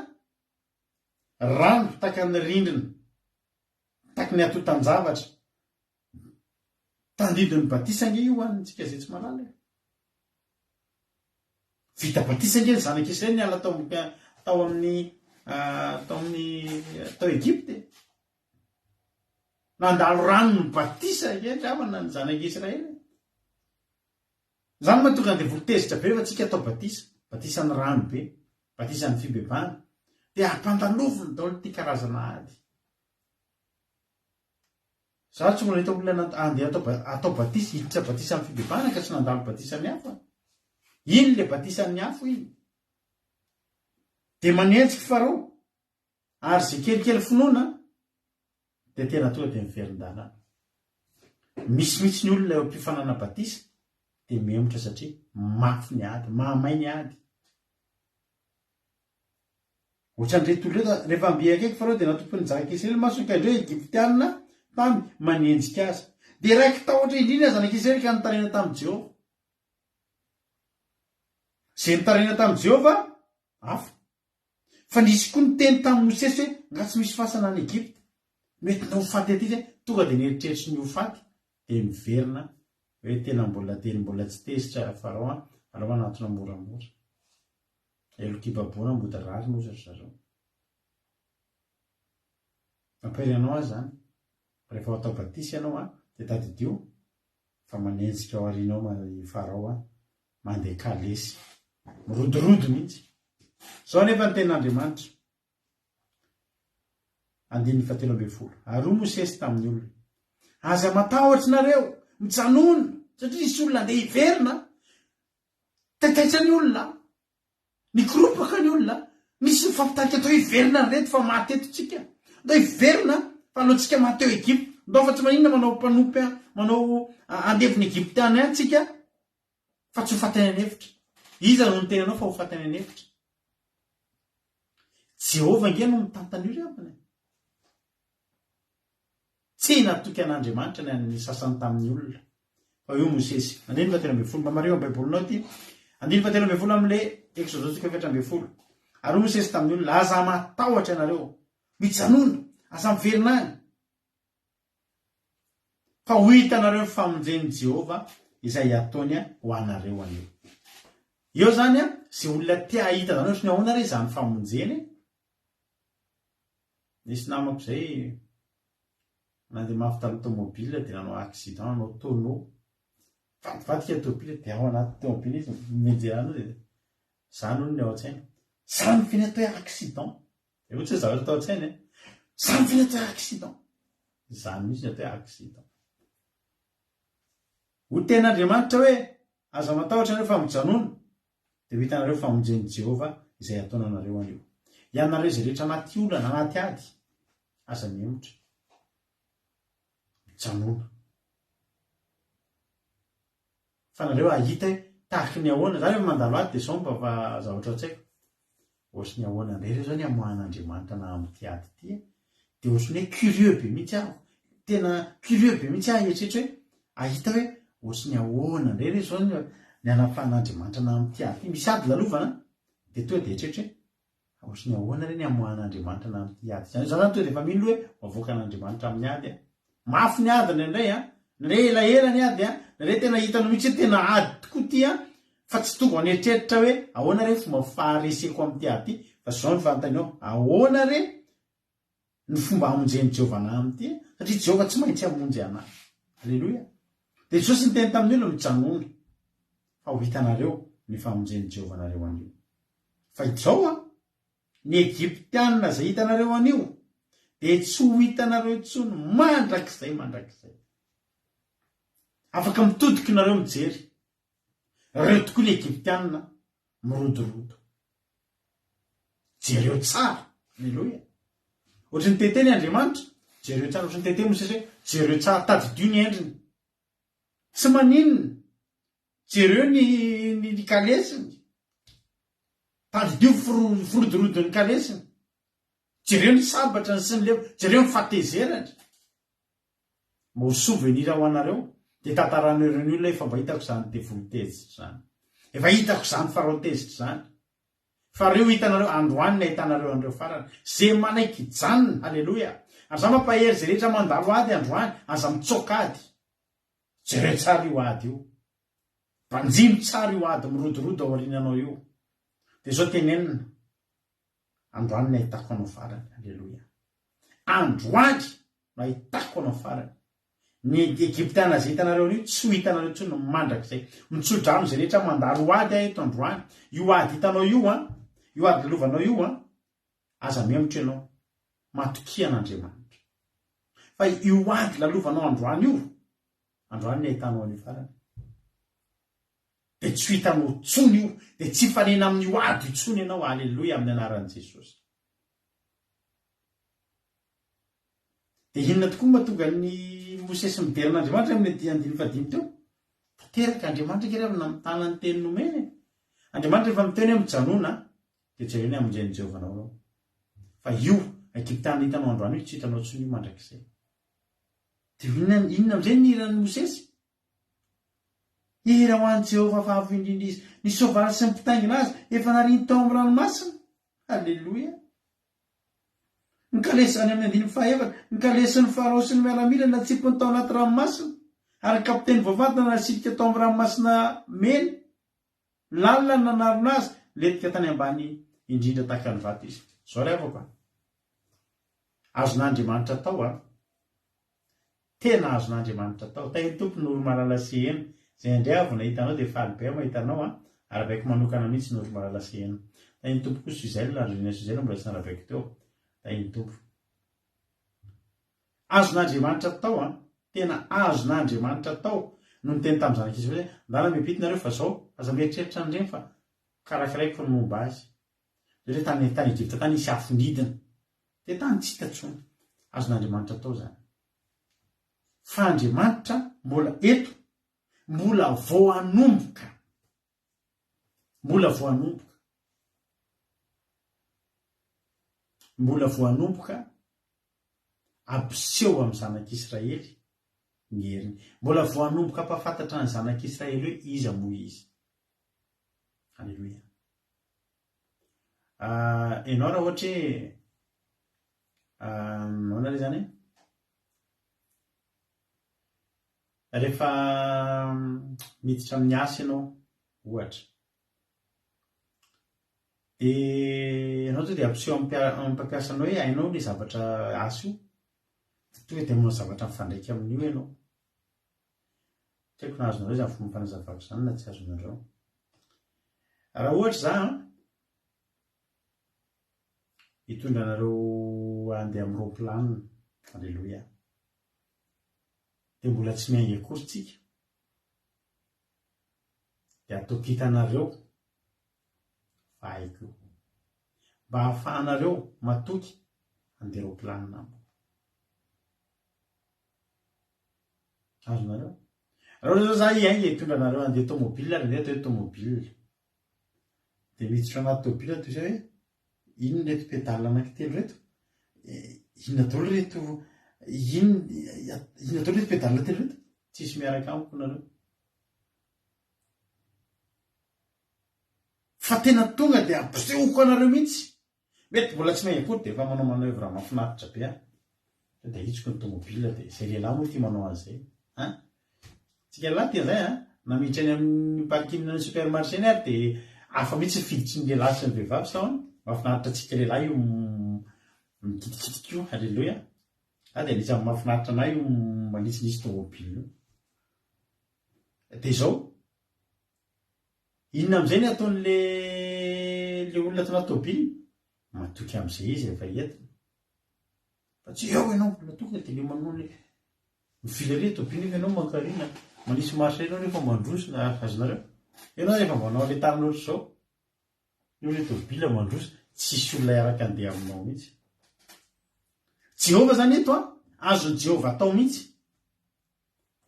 [SPEAKER 2] rano taka ny rindrina taky ny atotan-javatra tandidon'ny batisa nge io antsika zay tsy malala vita batisa nge ny zanak'Israely niala tao Egypte nandalo rano ny batisa nge dravana ny zanak'Israely zany mahatonga ny devoly tezitra be rehefa tsika atao batisa ny rano be batisa ny fibebana de ampandaloviny daoly ty karazana ady za tsy mbola hita olona andeha atao batisa hiditra batisa amin'ny fibebana ka tsy nandalo batisa ny hafa iny le batisa ny hafo iny de manenjiky farao ary zay kelikely finoana de tena tonga de miverin-dalana misy ny olona eo ampifanana batisa de memotra satria mafy ny ady mahamay ny ady ohatran'reto olona rehefa ambiakaiky farao de natompony zanak'Israely masokandreo Egyptianina tamy manenjika azy de raiky tahotra indrindra zanak'Israely ka nitarena tamin'i Jehova zay nitarena tamin'i Jehova hafa fa nisy koa ny teny tamin'ny Mosesy hoe nga tsy misy fasana any Egypta mety na hofaty aty zay tonga de nieritreritry ny hofaty de miverina hoe tena mbola tsy tezitra farao alao anatona moramora elokibabona modarary nosatra zareo ampairy anao azy zany rehefa atao batisa ianao de tadidio fa manenjika ao arinao farao mandeha kalesy mirodorodo mihitsy zao nefa ny ten'Andriamanitra 9:17 ary Mosesy tamin'ny olona aza matahotra nareo mijanona satria nisy olona andeha hiverina taitaitra ny olona nikropaka ny olona misy mifampitariky atao hiverina ny reto fa maty etotsika atao hiverina fa alohantsika maty eo Egypta ndao fa tsy maninona manao mpanompo manao andeviny Egyptiana ihany tsika fa tsy ho fatany an'efitra iza no ny tenanao fa ho fatany an'efitra Jehova nge no mitantany io reapany tsy natoky an'Andriamanitra ny an'ny sasany tamin'ny olona fa io Mosesy 9:17 mba mareo amin'ny baibolinao ty 9:17 amin'le Exodus 4:12 ary Mosesy tamin'ny olona aza matahotra ianareo mijanona aza miverina any fa ho hitanareo ny famonjen'i Jehova izay ataony ho anareo anio. Eo zany zay olona tia hita zany ohatrany ahoana re zany famonjeny. Nisy namako zay nandeha mafitalo tomobile dia nanao accident, nanao tonneau. Vadika tomobile dia ao anaty tomobile izy mijerana dia zany hono ny ao an-tsaina. Zany finy atao hoe accident. Dia ohatsy hoe zavatra atao an-tsaina zany finy atao hoe accident. Zany mihitsy ny atao hoe accident. Ho ten'Andriamanitra hoe aza matahotra anareo fa mijanona dia ho hitanareo famonjen'i Jehova izay ataony anareo anio. Ianareo izay rehetra anaty olana anaty ady aza miemotra mijanona. Fa nareo ahita hoe tahaky ny ahoana zany hoe mandalo ady dia sao mba fa zavatra an-tsaiko. Ohatsy ny ahoana indray reo zany hamohan'Andriamanitra na amin'ity ady ity dia ohatsy ny hoe curieux be mihitsy aho. Tena curieux be mihitsy aho hieritreritra hoe ahita hoe ohatsy ny ahoana indray reo zao ny anafahan'Andriamanitra na amin'ity ady. Misy ady lalovana dia tonga dia hieritreritra hoe ohatsy ny ahoana re ny hamohan'Andriamanitra na amin'ity ady. Zany tonga dia efa mino hoe mavoaka an'Andriamanitra amin'ny ady. Mafy ny ady indray ndray elaela ny ady ndray tena hitanao mihitsy hoe tena ady tokoa ity fa tsy tonga aneritreritra hoe ahoana re fomba fahareseko amin'ity ady ity fa zao ny fanontaniao ahoana re ny fomba hamonjen'i Jehova na amin'ity satria Jehova tsy maintsy hamonjy anahy. Alleloia. Dia Jesosy niteny tamin'ny olona mijanona fa ho hitanareo ny famonjen'i Jehova nareo anio. Fa izao ny Egyptianina izay hitanareo anio dia tsy ho hitanareo intsony mandrakizay. Afaka mitodika nareo mijery. Reo tokoa ny Egyptianina mirodorodo. Jereo tsara. Alleloia. Ohatrany ny teteny Andriamanitra, jereo tsara. Ohatrany ny teteny Mosesy hoe jereo tsara tadidio ny endriny. Tsy maninona. Jereo ny kalesiny. Tadidio firodorodo ny kalesiny. Jereo ny sabatra ny sy ny levo. Jereo ny fatezerany. Mba ho souvenir ho anareo. Dia tantaran'ireo ny olona efa mba hitako zany devoly tezitra zany. Efa hitako zany farao tezitra zany. Fa reo hitanareo androany na hitanareo an'ireo farany. Zay manaiky janona. Alleloia. Ary za mampahery zay rehetra mandalo ady androany aza mitsoka ady. Jereo tsara io ady io. Mpanjino tsara io ady mirodorodo ao aoriananao io. Dia zao tenenina. Androany no ahitako anao farany. Alleloia. Androany no ahitako anao farany. Ny Egyptiana izay hitanareo anio tsy ho hitanareo intsony mandrakizay. Mitsodrano izay rehetra mandalo ady eto androany. Io ady hitanao io io ady lelovanao io aza memotra ianao matokia an'Andriamanitra. Fa io ady lalovanao androany io androany no ahitanao anio farany. Dia tsy ho hitanao intsony io dia tsy fanena amin'io ady intsony ianao. Alleloia amin'ny anaran'i Jesosy. Dia inona tokoa mahatonga ny Mosesy mideran'Andriamanitra amin'ny andiny teo? Tanteraka Andriamanitra kely avy namitana ny teny nomeny. Andriamanitra efa miteny hoe mijanona dia jereo ny hamonjen'i Jehova anao. Fa io Egyptiana hitanao androany io tsy hitanao intsony io mandrakizay. Dia inona amin'izay ny iran'ny Mosesy? Ira ho an'i Jehova fa avy indrindra izy ny soavaly sy ny mpitaingina azy efa nariny tao amin'ny ranomasina. Alleloia. Ny kalesany amin'ny andiny fahaefatra, ny kalesany farao sy ny miaramila natsipony tao anaty ranomasina, ary ny kapiteny voavatana nasipika tao amin'ny ranomasina mena. Lalina nanarona azy, letika tany ambany indrindra tahaka ny vato izy. Zao ray avako. Azon'Andriamanitra tao tena azon'Andriamanitra tao. Tay tompo ny olo-malala sehena. Zay indray avy nahitanao dia faly be mahitanao arabaiko manokana mihitsy ny olo-malala sehena. Tay ny tompo koa Suzelle, Andrina Suzelle mbola tsy narabaiko teo. Tay ny tompo. Azon'Andriamanitra tao tena azon'Andriamanitra tao. No niteny tamin'ny zanak'izy hoe ndala mipity nareo fa zao aza mieritreritra andreny fa karakaraiko ny momba azy. Zay tany Egypta tany isy afondidina. Dia tany tsy hita intsony. Azon'Andriamanitra tao zany. Fa Andriamanitra mbola eto, mbola vao hanomboka. Mbola vao hanomboka. Mbola vao hanomboka ampiseho amin'ny zanak'Israely ny heriny. Mbola vao hanomboka ampafantatra ny zanak'Israely hoe iza moa izy. Alleluia. ianao raha ohatra hoe nare zany rehefa miditra amin'ny asa ianao ohatra de ianao to de ampiseho mpampiasanao hoe ainao le zavatra asa io to hoe temoa zavatra mifandraiky amin'io ianao tiako nahazonareo zany fomba fanazavako zany na tsy azonareo raha ohatra za hitondra anareo andeha amin'ny roplanina alleloia de mbola tsy miainga akory tsika de ataoko hitanareo vahaiko mba hahafahanareo matoky andeha roplanina azonareo raha ohatra zao za iainga hitondra anareo andeha tomobile andeha atao hoe tomobile de miditra anaty tomobile toy izay hoe ino reto pedale anankitelo reto inona daholo reto inona daholo reto pedale telo reto tsisy miaraka amiko nareo fa tena tonga de ampisehoko anareo mihitsy mety mbola tsy mahay akory de efa manao manœuvre mahafinaritra be de hitsiko ny tomobile de zay lehilahy moa tia manao an'izay tsika lehilahy tia zay na miditra any amin'ny parking ny supermarché ny ary de afa mihitsy fiditry ny lehilahy sy ny vehivavy sao mahafinaritra tsika lehilahy io mikitikitiky io alleloia de anisany mahafinaritra anay io manitsinitsy tomobile io de zao inona am'izay ny ataon'le olona ato anaty tomobile matoky am'izay izy efa entina fa tsy eo ianao mbola tonga de le manao le mifilare tomobile ianao mankarina manisy marché ianao rehefa mandroso na azonareo ianao rehefa manao le tariny ohatry zao io le tomobile mandroso tsisy olona iaraka andeha aminao mihitsy Jehova zany eto azony Jehova atao mihitsy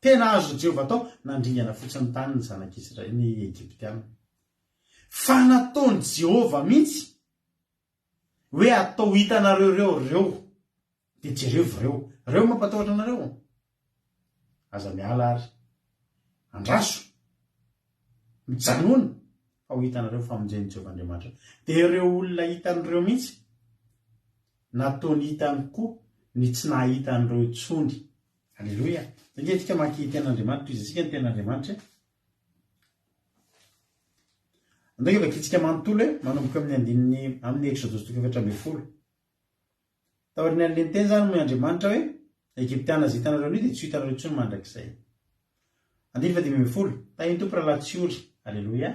[SPEAKER 2] tena azony Jehova atao nandringana fotsiny tany ny zanak'Israely ny Egyptiana fa nataony Jehova mihitsy hoe atao hitanareo reo de jereo reo mampatahotra anareo aza miala ary andraso mijanona fa ho hitanareo famonjeny Jehova Andriamanitra de ireo olona hitan'ireo mihitsy nataony hitany koa ny tsy nahita an'ireo intsony alleloia satria tika mankity ten'Andriamanitra izy isika ny ten'Andriamanitra andao efa kitsika manontolo hoe manomboka amin'ny Exodus 17 taoriny an'le teny zany moa Andriamanitra hoe Egyptiana zay hitanareo ny de tsy hitanareo intsony mandrakizay andiny fa 10 tahiny tompo raha latsiory alleloia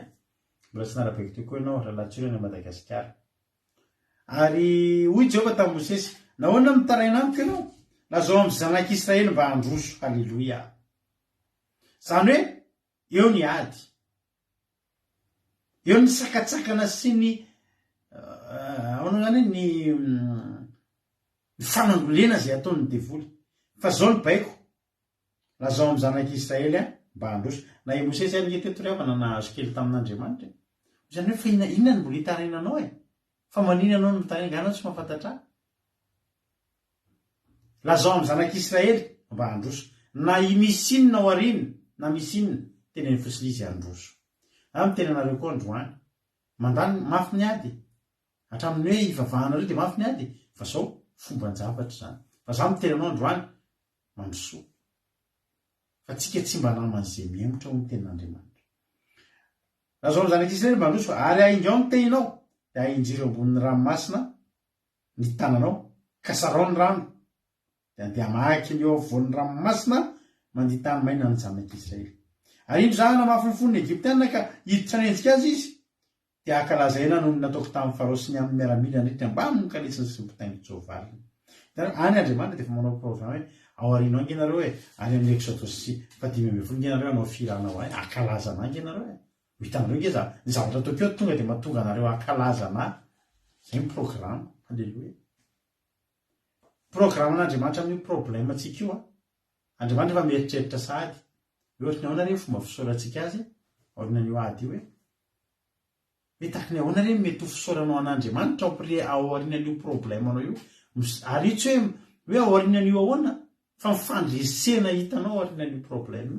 [SPEAKER 2] mbola tsy narabeky tokoa ianao raha latsiory any Madagasikara ary hoy Jehova tamin'i Mosesy nahoana mitaraina amiko ianao lazao amin'ny zanak'Israely mba handroso alleloia zany hoe eo ny ady eo ny sakatsakana sy ny zany ny fanangolena zay ataony devoly fa zao ny baiko lazao amin'ny zanak'Israely mba handroso na i Mosesy any teto rehefa nanahazo kely tamin'Andriamanitra zany hoe fa inona ny mbola hitarainanao fa manina anao ny mitaraina anao tsy mahafantatra lazao amin'ny zanak'Israely mba handroso na misy inona ao arina na misy inona tena ny fosiny izy handroso amin'ny tena anareo koa androany mandany mafy ny ady hatramin'ny hoe ivavahanareo de mafy ny ady fa zao fomba njavatra zany fa za miteranao androany mandrosoa fa tsika tsy mba naman'izay mihemotra ho ny ten'Andriamanitra lazao amin'ny zanak'Israely mba handroso ary aingao ny tehinao de ahinjiro ambonin'ny ranomasina ny tananao kasarao ny rano de andeha mahaky ny eo avoan'ny ranomasina mandeha tany maina ny zanak'Israely ary ino zany namafy ny fon'ny Egyptiana ka hiditra nenjika azy izy de akalazaina noho ny nataoko tamin'ny Farao sy ny amin'ny miaramila andritra mba mokalesiny sy mpotaingy tsovaliny any Andriamanitra de efa manao programme hoe ao arino angy ianareo any amin'ny Exodus 10 ianareo anao firanao akalazana angy ianareo hitanareo nge za ny zavatra ataoko eo tonga de mahatonga anareo akalazana zay ny programme alleloia programme n'Andriamanitra amin'ny problème atsika io Andriamanitra efa mieritreritra sahady ohatra ny ahoana reny fomba fisaorantsika azy aorinan'io ady io hoe tahakiny ahoana reny mety ho fisaoranao an'Andriamanitra ao aorinan'io problème anao io ary io tsy hoe ao aorinan'io ahoana fa mifandresena hitanao aorinan'io problème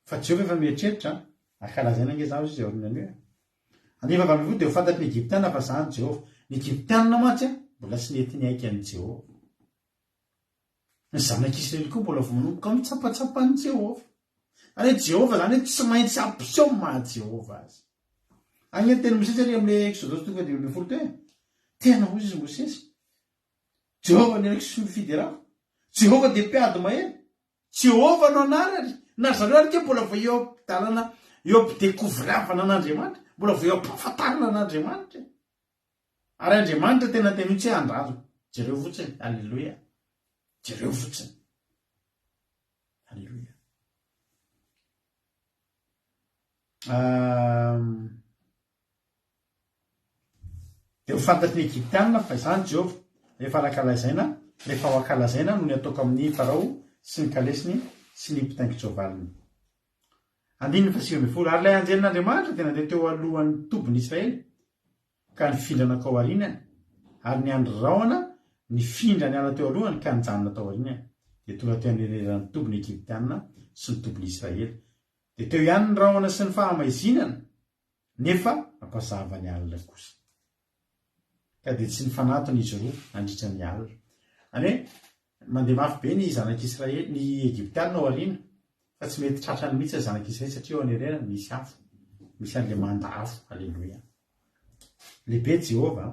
[SPEAKER 2] fa Jehova efa mieritreritra akalazaina nge za izy aorinan'io andefa avy vo de ho fantatry ny egyptiana fa zany jehova ny egyptianna mantsy a mbola sy netiny aika any jehova ny zanak'israely koa mbola vo manomboka mitsapatsapany jehova any jehova zany hoe tsy maintsy ampiseho maha jehova azy agny teny mosesy ary am'le exodosy 2:10 hoe tena ozy izy mosesy jehova ny araky sy mifidy raha jehova de mpiady mahery jehova no anarany na zareo ary ke mbola vo eo dalana eo ampidekouvravana an'andriamanitra mbola vo eo ampahafantarana an'andriamanitra ary andriamanitra tena tenitsy hoe andrazo jereo fotsiny alleloia jereo fotsiny alleloia de ho fantatry ny egyptianina fa izany jehova rehefa arakalazaina rehefa ho akalazaina no ny ataoko amin'ny farao sy ny kalesiny sy ny mpitaingitsovaliny andiny ny fasiomefolo ary lay anjelin'andriamanitra tena de teo alohan'ny tobiny israely ka nifindrana kao arinany ary ny androraona ny findra ny ala teo alohany ka nijanona tao arinany de tonga teo anireran'ny tobiny egyptianina sy ny tobiny israely de teo ihany ny raona sy ny fahamaizinana nefa ampazava ny alina kosa ka de tsy ny fanatony izy roa nandritra ny alina any hoe mandeha mafy be ny zanak'israely ny egyptianina ao arina fa tsy mety tratrany mihitsy zanak'israely satria eo anirenany misy afo misy an'le manda afo alleloia lehibe jehova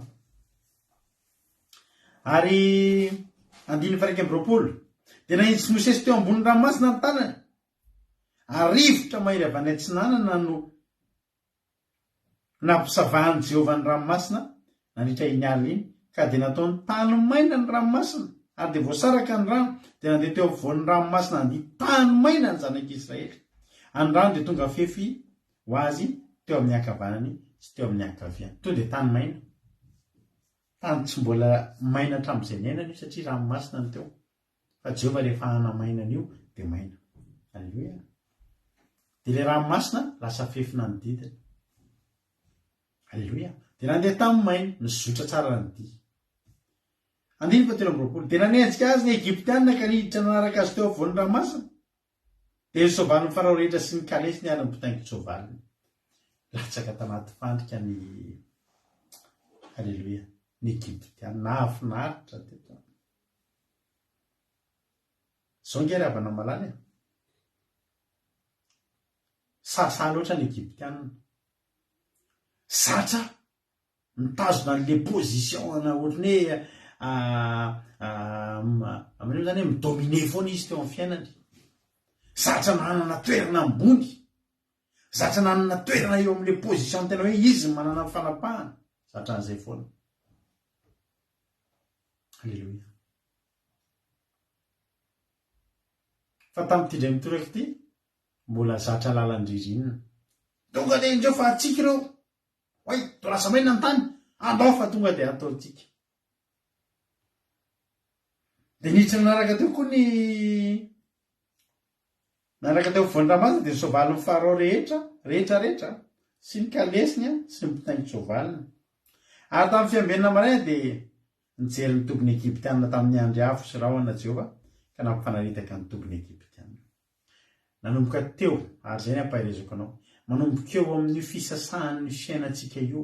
[SPEAKER 2] ary andiny faraiky amby 20 de nahitsy mosesy teo ambony ranomasina ny tanany arivotra mahery avy any antsinanana no nampisavahany jehova ny ranomasina nandritra iny alina iny ka de nataony tany maina ny ranomasina ary de voasaraka ny rano de nandeha teo ampovoan'ny ranomasina andy tany maina ny zanak'israely any rano de tonga fefy ho azy teo amin'ny ankavanany sy teo amin'ny ankaviany to de tany maina tany tsy mbola maina hatramin'izay niainana io satria ranomasina ny teo fa jehova rehefa hanamainana io de maina alleloia de le ranomasina lasa fefina ny didiny alleloia de nandeha tamy maina nyzotra tsara ny di andiny fa telo amby 20 de nanenjika azy ny egyptianina ka niditra nanaraka azy teo avoan'ny ranomasina de ny sovaliny farao rehetra sy ny kalesy ny arany mpitaingity sovaliny latsaka tanaty fandrika ny alleloia ny egyptianina nahafinaritra teto zao ngery avana malala sasa loatra ny egyptianina zatra mitazona n'le position ana ohatrany hoe zany hoe midomine foana izy teo amin'ny fiainany zatra nanana toerana ambony zatra nanana toerana eo amin'le position tena hoe izy manana ny fanapahana zatra an'izay foana alleloia fa tamin'ity ndray mitoraka ity mbola zatra lalandririnina tonga de indreo fa atsika ireo oay to lasa maina ny tany andao fa tonga de ataotsika de niditra nanaraka teo koa ny nanaraka teo voandramasina de nysovaliny farao rehetra sy ny kalesiny sy ny mpitaingity sovaliny ary tamin'ny fiambenana maray de nijery ny tobiny egyptianina tamin'ny andry afo sy rahona jehova ka nampifanaritaka ny tobiny egyptianina nanomboka teo ary zay ny ampahirezako anao manomboka eo amin'ny fisasahan'ny fiainantsika io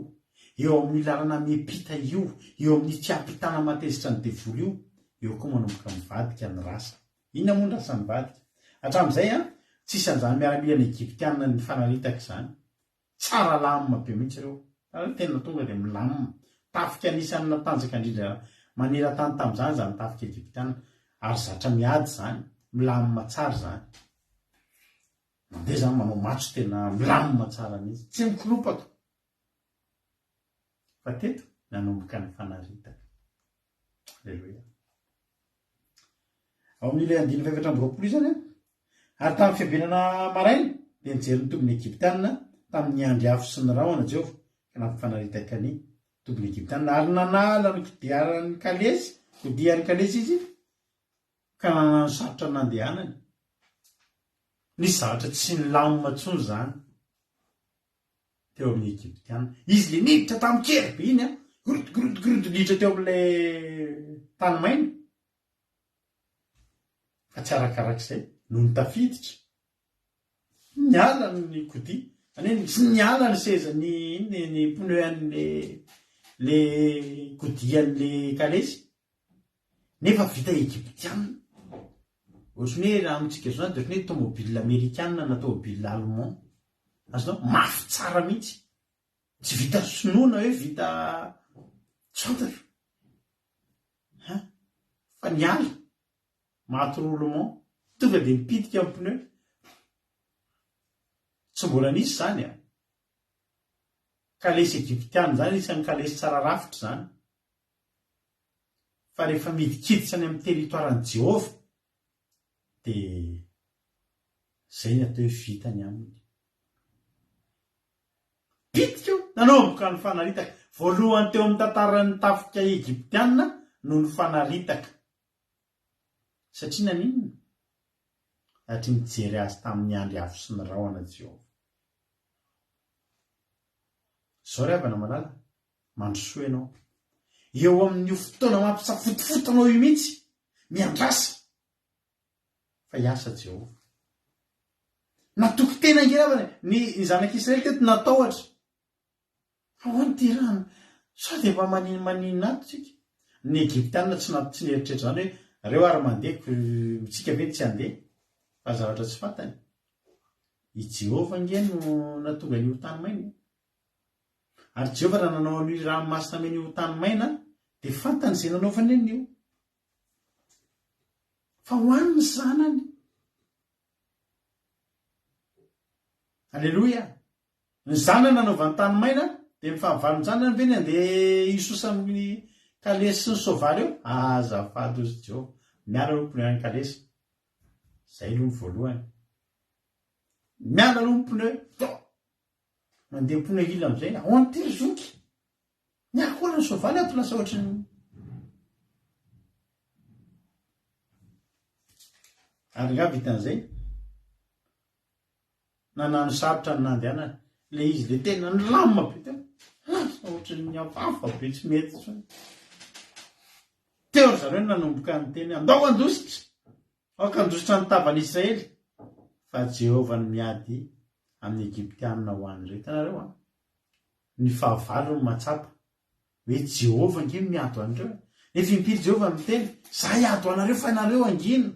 [SPEAKER 2] eo amin'ny lalana miepita io eo amin'ny tiampitana matezitra ny devolo io eo koa manomboka mivadika ny rasa inona moa ny rasa mivadika hatramin'izay tsisy an'izany miaramila ny egyptianina ny fanaritaka izany tsara lamina be mihitsy ireo ary tena tonga de milamina tafika anisan'ny natanjaka indrindra maneran-tany tamin'izany zany tafika egyptianina ary zatra miady zany milamina tsara zany mandeha zany manao matso tena milamina tsara mihitsy tsy mikoropaka fa teto nanomboka ny fanaritaka alleloia ao amin'ile andiny faefatra amby 20 zany ary tamin'ny fiambenana maraina de nijery ny tobiny egyptianina tamin'ny andry afo sy ny rahona jehova ka nampifanaritaka ny tobiny egyptianina ary nanala ny kodiarany kalesy kodiany kalesy izy ka nanano sarotra nandehanany ny zavatra tsy ny lamina tsony zany teo amin'ny egyptianina izy le niditra tamin'ny keribe iny gorodogorodogorodo niditra teo amin'le tany maina fa tsy arakarak'izay no ny tafiditra niala ny kodia any tsy niala ny seza ny pneu an'le godian'le kalesy nefa vita egyptianna ohatrany hoe raha amitsika zao de ohatrany hoe tomobile amerikanina na tomobile allemand azonao mafy tsara mihitsy tsy vita sonoana hoe vita tsotatra fa niala maty roulement tonga de mipitika amin'ny pneu tsy mbola nisy zany kalesy egyptiana zany isan'ny kalesy tsara rafitra zany fa rehefa midikiditsany amin'ny territoiran'i Jehova de zay ny atao hoe vita ny aminy pitika nanomboka ny fanaritaka voalohany teo amin'ny tantaran'ny tafika egyptiana no ny fanaritaka satria naninona satria mijery azy tamin'ny andro avy sy ny rahona Jehova zao ry havana malala mandrosoa ianao eo amin'io fotoana mampisafotofotanao io mihitsy miandrasa fa hiasa Jehova natoky tena ngeravana ny zanak'Israely teto nataotra ahoany ty rano sao de mba maninina ato tsika ny egyptiana tsy neritreritra zany hoe reo ary mandehako tsika ve tsy andeha fa zavatra tsy fantany i Jehova nge no natonga an'io tany maina ary Jehova raha nanao an'io ranomasina men'io tany maina de fantany zay nanaovany an'io fa hoany ny zanany alleloia ny zanany nanaovany tany maina de mifahavalo ny zanany ve ny andeha isosa amin'ny kalesy sy ny soavaly eo azafady ozy Jehova miala aloha pneu any kalesy zay aloha ny voalohany miala aloha ny pneu mandeha pneu ila am'izay ahoany ty zoky miakoana ny soavaly ato lasa ohatrany ary nga vitan'izay nanano sarotra ny nandehanana le izy le tena ny lamma be teo lasa ohatrany miafafa be tsy mety tsony teo ry zareo nanomboka ny teny andao andositra aoka andositra ny tavan'Israely fa Jehova ny miady amin'ny egyptianina ho an'ireo hitanareo ny fahavalo ny matsapa hoe Jehova nge miado an'ireo nefa impiry Jehova miteny za iado anareo fa nareo angina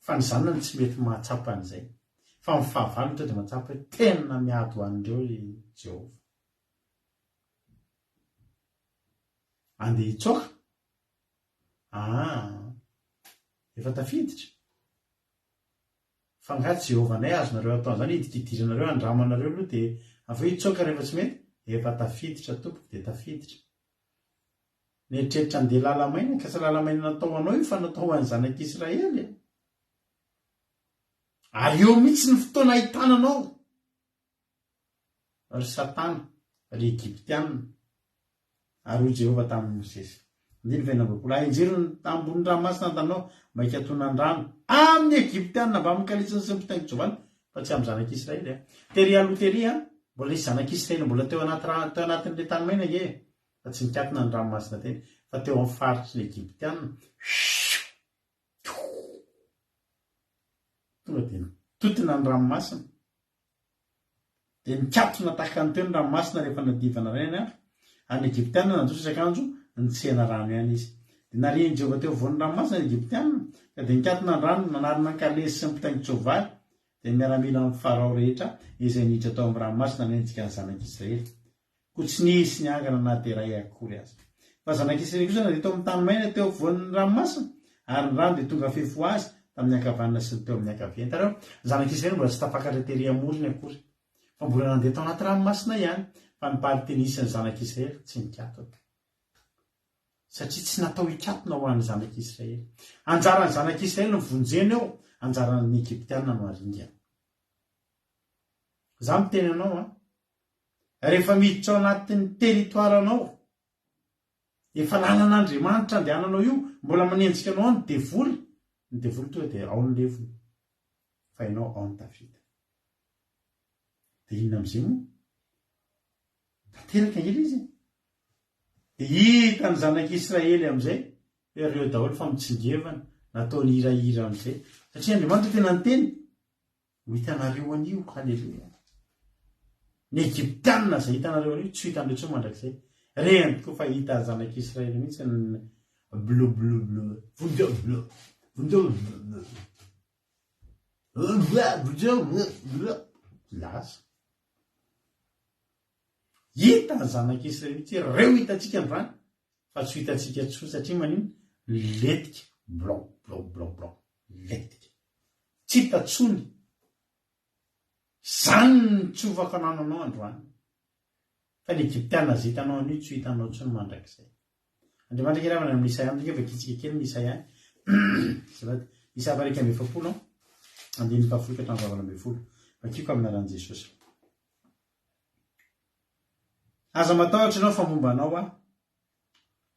[SPEAKER 2] fa ny zanany tsy mety mahatsapa an'izay fa ny fahavalo to de matsapa hoe tena miado an'ireo Jehova andeha hitsoka efa tafiditra fa nga Jehovah-nay azonareo atao zany hidikidiranareo andramanareo aloha de avy hoe hitsoka rehefa tsy mety efa tafiditra tompoko de tafiditra neeritreritra andeha lalamaina ka sa lalamaina natao anao io fa natao an'ny zanak'Israely ary eo mihitsy ny fotoana ahitananao ry Satana ry Egyptianina ary hoy Jehova tamin'ny Mosesy ndiny venambakolo enjero ny tambony ranomasina antanao mba hikatonandrano amin'ny Egyptianina mba mikalisiny sy mpitaingo Jehova fa tsy amin'ny zanak'Israely tery aloha tery mbola isy zanak'Israely mbola teo anatin'le tany maina nge fa tsy mikatona ny ranomasina teny fa teo amin'ny faritry ny Egyptianina tonga de totona ny ranomasina de mikatona tahaka ny teo ny ranomasina rehefa nadivana reny any Egyptianina nandosa isakanjo nitsena rano ihany izy de nareny Jehova teo voan'ny ranomasina ny Egyptianina ka de nikatona ny rano nanarina ny kalesy sy mpitaingo Jovaly de miaramila amin'ny Farao rehetra izay niditra tao amin'ny ranomasina nentsika ny zanak'Israely ko tsy nisy niangana na de ray akory azy fa zanak'Israely kosa na de tao amin'ny tany maina teo voan'ny ranomasina ary ny rano de tonga fefo azy tamin'ny ankavanana sy teo amin'ny ankavia tareo zanak'Israely mbola tsy tafakatra tery amoriny akory fa mbola nandeha tao anaty ranomasina ihany fa ny palitenisy zanak'Israely tsy nikato satria tsy natao hikatona ho an'ny zanak'Israely anjaran'ny zanak'Israely ny vonjena eo anjaran'ny Egyptianina no aringana za miteny anao rehefa miditra ao anatin'ny territoiranao efa lalàn'Andriamanitra andehananao io mbola manenjika anao ny devoly tonga de ao ny levony fa ianao ao ny tafita de inona am'izay moa tanteraka ela izy de hita ny zanak'Israely am'izay reo daholo fa mitsingevana nataony hirahira am'izay satria Andriamanitra tena ny teny ho hitanareo an'io halleloia ny Egyptianina zay hitanareo anio tsy hitan'ireo tsy mandrakizay reny tokoa fa hita zanak'Israely mihitsy lasa hita ny zanak'Israely mihitsy reo hitantsika androany fa tsy hitantsika tsoa satria manino letika blo letika tsy hitatsony zany ny tsovako anananao androany fa ny Egyptianina zay hitanao anio tsy hitanao tsony mandrakizay. Andriamanitra kiravana amin'ny Isaia amitsika vakitsika kely ny Isaia Isaia paraika amby efapolo andiny fahafolo ka hatramin'ny valo amby folo vakiko amin'ny anaran'i Jesosy. Aza matahotra ianao fa momba anao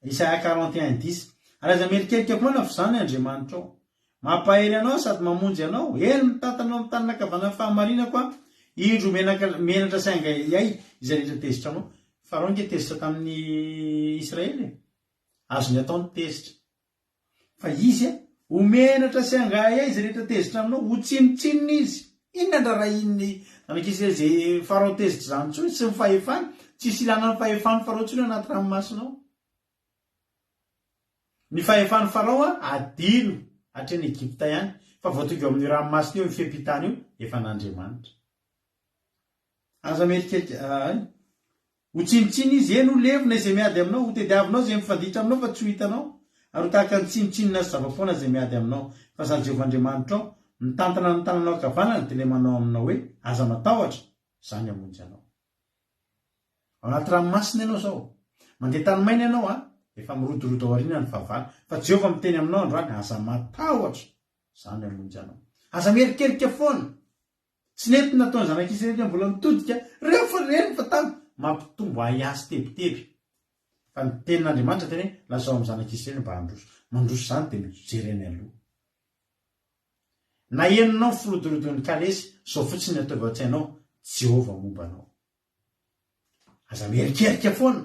[SPEAKER 2] Isaia 41:10 ary aza mierikerika koa na fizany Andriamanitra ao mampahery anao sady mamonjy anao eny mitantanao amin'ny tany nakavana fahamarinako indro menatra sainga iay izay rehetra tezitra anao fa rao nke tezitra tamin'ny Israely azony atao ny tezitra fa izy homenatra sainga iay izay rehetra tezitra aminao ho tsinotsinona izy inona ndrara iny zanak'Israely zay farao tezitra zany tsony sy ny fahefany tsisy ilana ny fahefany farao tsony anaty ranomasinao. Ny fahefany farao adino hatreny Egypta ihany fa voatonga amin'ny ranomasina eo ifepitany io efa n'Andriamanitra. Aza merikerika ho tsinontsina izy eny ho levona izay miady aminao ho tediavinao zay mifanditra aminao fa tsy ho hitanao ary ho tahaka ny tsinotsinona sy zavapoana zay miady aminao fa zany Jehovah Andriamanitra ao mitantana ny tananao ankavanana dia ilay manao aminao hoe aza matahotra zany hamonjy anao. Ao anaty ranomasina ianao zao mandeha tany maina ianao efa mirodorodo ao aoriana ny fahavalo fa Jehovah miteny aminao androany aza matahotra zany hamonjy anao. Aza mierikerika foana tsy nety nataony zanak'Israely mbola mitodika reo fa reny fa tamy mampitombo ahiazy tebiteby fa ny tenin'Andriamanitra teny hoe lazao amin'ny zanak'Israely mba mandroso zany dia mijereny aloha. Na eninao firodorodon'ny kalesy zao fotsiny ataovy an-tsainao Jehovah momba anao. Aza mierikerika foana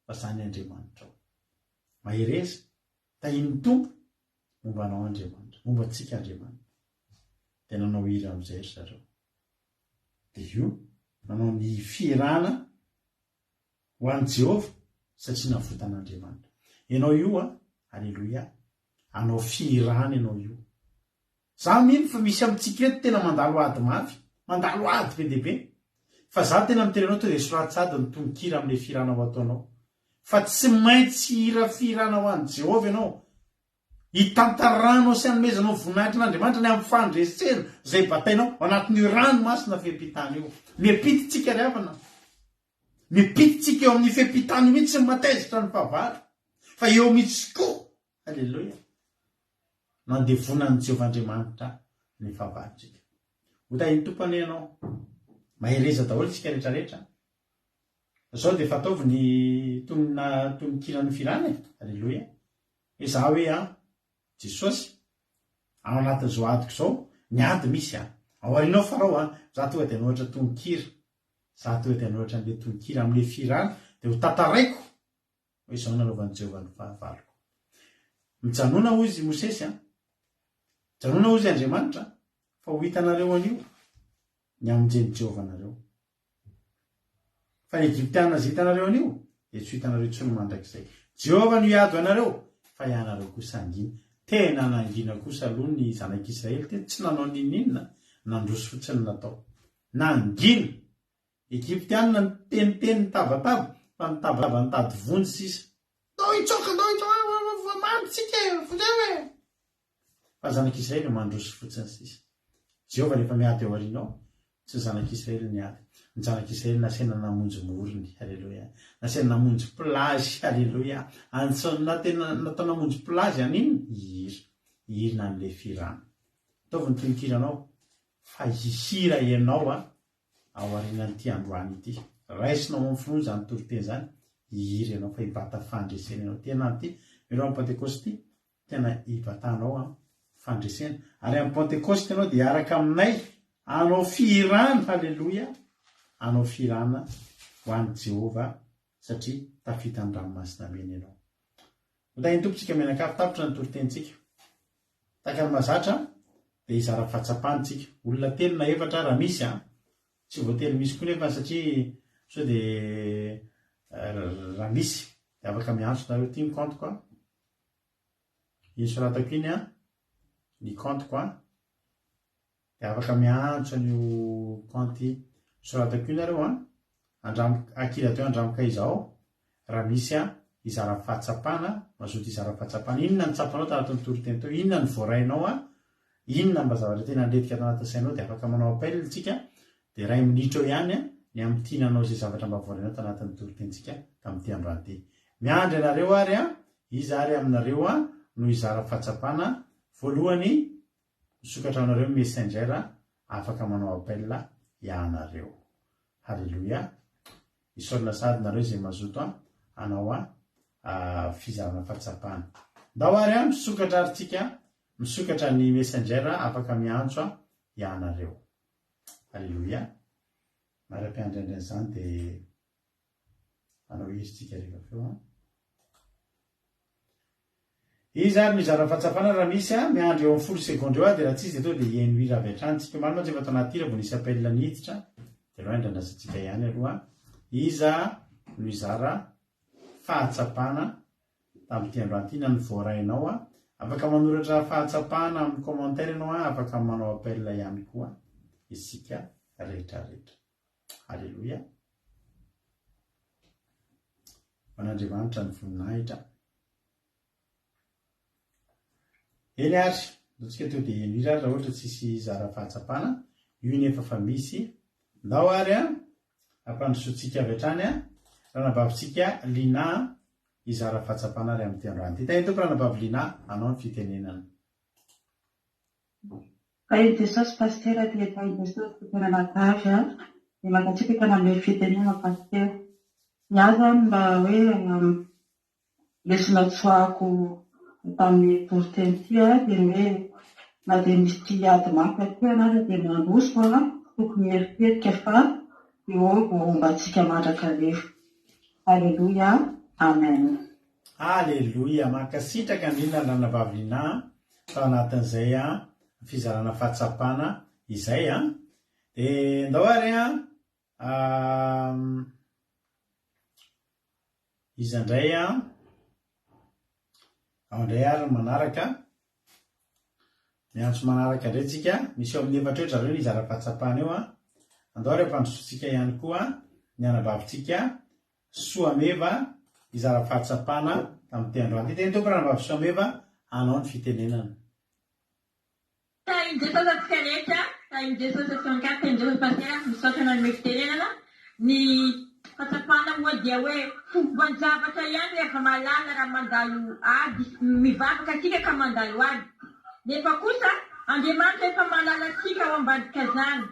[SPEAKER 2] fa zany Andriamanitra ao mahereza tahin'ny tompo momba anao Andriamanitra momba antsika Andriamanitra dia nanao hira amin'izay ry zareo dia io nanao ny firana ho an'i Jehovah satria navotan'Andriamanitra. Ianao io alleloia anao firana ianao io za mino fa misy amintsika eto tena mandalo ady mafy mandalo ady be dehibe fa za tena miterenao to dia soratsady ny tononkira amin'ilay firana ho ataonao fa tsy maintsy hira firana ho an'i Jehovah ianao hitantaranao sy hanomezanao voninahitra n'Andriamanitra ny amin'ny fandresena zay batainao anatin'io ranomasina fepitany io. Miampititsika ry havana miampititsika eo amin'ny fepitany mihitsy sy matezitra ny fahavalo fa eo mihitsy koa alleloia nandevonan'i Jehovah Andriamanitra ny fahavalontsika. Ho tahiny tompany ianao mahereza daholo tsika rehetrarehetra zao dia fataovy ny tononkirany firana alleloia hoe za hoe Jesosy ao anatin'izao adiko zao ny ady misy ao arinao farao za tonga dia anohatra tononkira za tonga dia anohatra n'ilay tononkira amin'ilay firana dia ho tantaraiko hoe izao nanaovan'i Jehovah ny fahavaloko. Mijanona hoy izy Mosesy mijanona hoy izy Andriamanitra fa ho hitanareo anio ny amonjeny Jehovah nareo fa ny Egyptianina zay hitanareo anio dia tsy hitanareo tsony mandrakizay. Jehovah no hiady anareo fa ianareo kosa angina. Tena nangina kosa aloha ny zanak'Israely tena tsy nanao ninina nandroso fotsiny natao nangina. Egyptianina ny teniteny ny tabataba fa ny tabataba ny tady vonjy sisa dao itsoka mamitsika foteo fa zanak'Israely mandroso fotsiny sisa. Jehovah rehefa miady ao arinao tsy zanak'Israely niady. Ny zanak'Israely nasena namonjy morony alleloia nasena namonjy plazy alleloia antsona tena natao namonjy plazy an'iny hirina n'ilay firana. Ataovy ny tonokiranao fa hihira ianao ao arinan'ity androany ity raisinao amin'ny finoana zany toroteny zany hihira ianao fa hibata fandresena ianao tena ty melo amin'ny Pentekosty tena hibatanao fandresena ary amin'ny Pentekosty ianao dia araka aminay anao firana alleloia anao firana ho an'i Jehovah satria tafita ny ranomasina mena ianao. Ho tahiny tompontsika menakafy tapitra ny torotentsika tahaka ny mahazatra dia hizara fahatsapana tsika olona telo na efatra raha misy tsy voatery misy koa nefa satria sao dia raha misy dia afaka miantso nareo ty ny compte-ko a iny soratako iny a ny compte-ko a dia afaka miantso an'io compte soratako iny nareo a akila teo andramika izao raha misy a izara fahatsapana mazoto izara fahatsapana inona ny tsapanao tanatin'ny toriteny teo inona ny voarainao a inona mba zavatra tena andretika ato anatin'ny sainao dia afaka manao appel tsika dia ray minitra eo ihany a ny amitinanao izay zavatra mba voarainao tanatin'ny toritentsika tamin'ity androany ty miandry anareo ary a izy ary aminareo a no izara fahatsapana voalohany misokatra anareo messenger afaka manao appel ianareo halleloia isorina sady nareo izay mazoto a anao a fizarana fahatsapana ndao ary a misokatra ary tsika misokatra ny messenger afaka miantso a ianareo halleloia mara-piandrindriny zany dia anao izy tsika rehefa feo izy ary mizara fahatsapana raha misy a miandry eo amin'ny 10 seconde eo a dia raha tsisy dia teo dia enoira avy hatrany tsika maloma tsy efa tao anaty ira vo nisy appel niditra dia loha indrandrasantsika ihany aloha iza no izara fahatsapana tamin'ity androany ty na ny voarainao a afaka manoratra fahatsapana amin'ny commentaire ianao a afaka manao appel ihany koa isika rehetrarehetra halleloia manandriamanitra ny voninahitra eny ary atsika teo dia eno ira raha ohatra tsisy zara fahatsapana io nefa fa misy ndao ary a ampandrosotsika avy hatrany a ranabavitsika lina izara fahatsapana ary amin'ity androany ty tany toko ranabavy lina anao ny fitenenana
[SPEAKER 5] Kai Jesosy pastera dia kai Jesosy fitenena gavy a dia makatsika ka nandeha fitenena pastera miaza mba hoe lesona tsoako tamin'ny toriteny ty a dia hoe na dia misy ty ady maka ty anareo dia mandroso a tokony eripetrika fa eo mba mandraka rehefa halleloia amen
[SPEAKER 2] halleloia mankasitraka indrindra ny ranavavy lina tao anatin'izay a fizarana fahatsapana izay a dia ndao ary a izy andray a ao indray ary manaraka miantso manaraka indray tsika misy eo amin'ny efatra eo zareo ny izara fahatsapana eo a andao ary ampandrosotsika ihany koa ny anabavitsika soameva izara fahatsapana tamin'ity androany ty teny toko ranabavy soameva anao ny fitenenana
[SPEAKER 6] Tahin Jesosy atsika rehetra, tahin Jesosy atsika tahin Jesosy pastera misaotra ny fitenenana ny fahatsapana moa dia hoe fomban-javatra ihany rehefa malala raha mandalo ady mivavaka atsika ka mandalo ady nefa kosa Andriamanitra efa malala atsika ao ambadika zany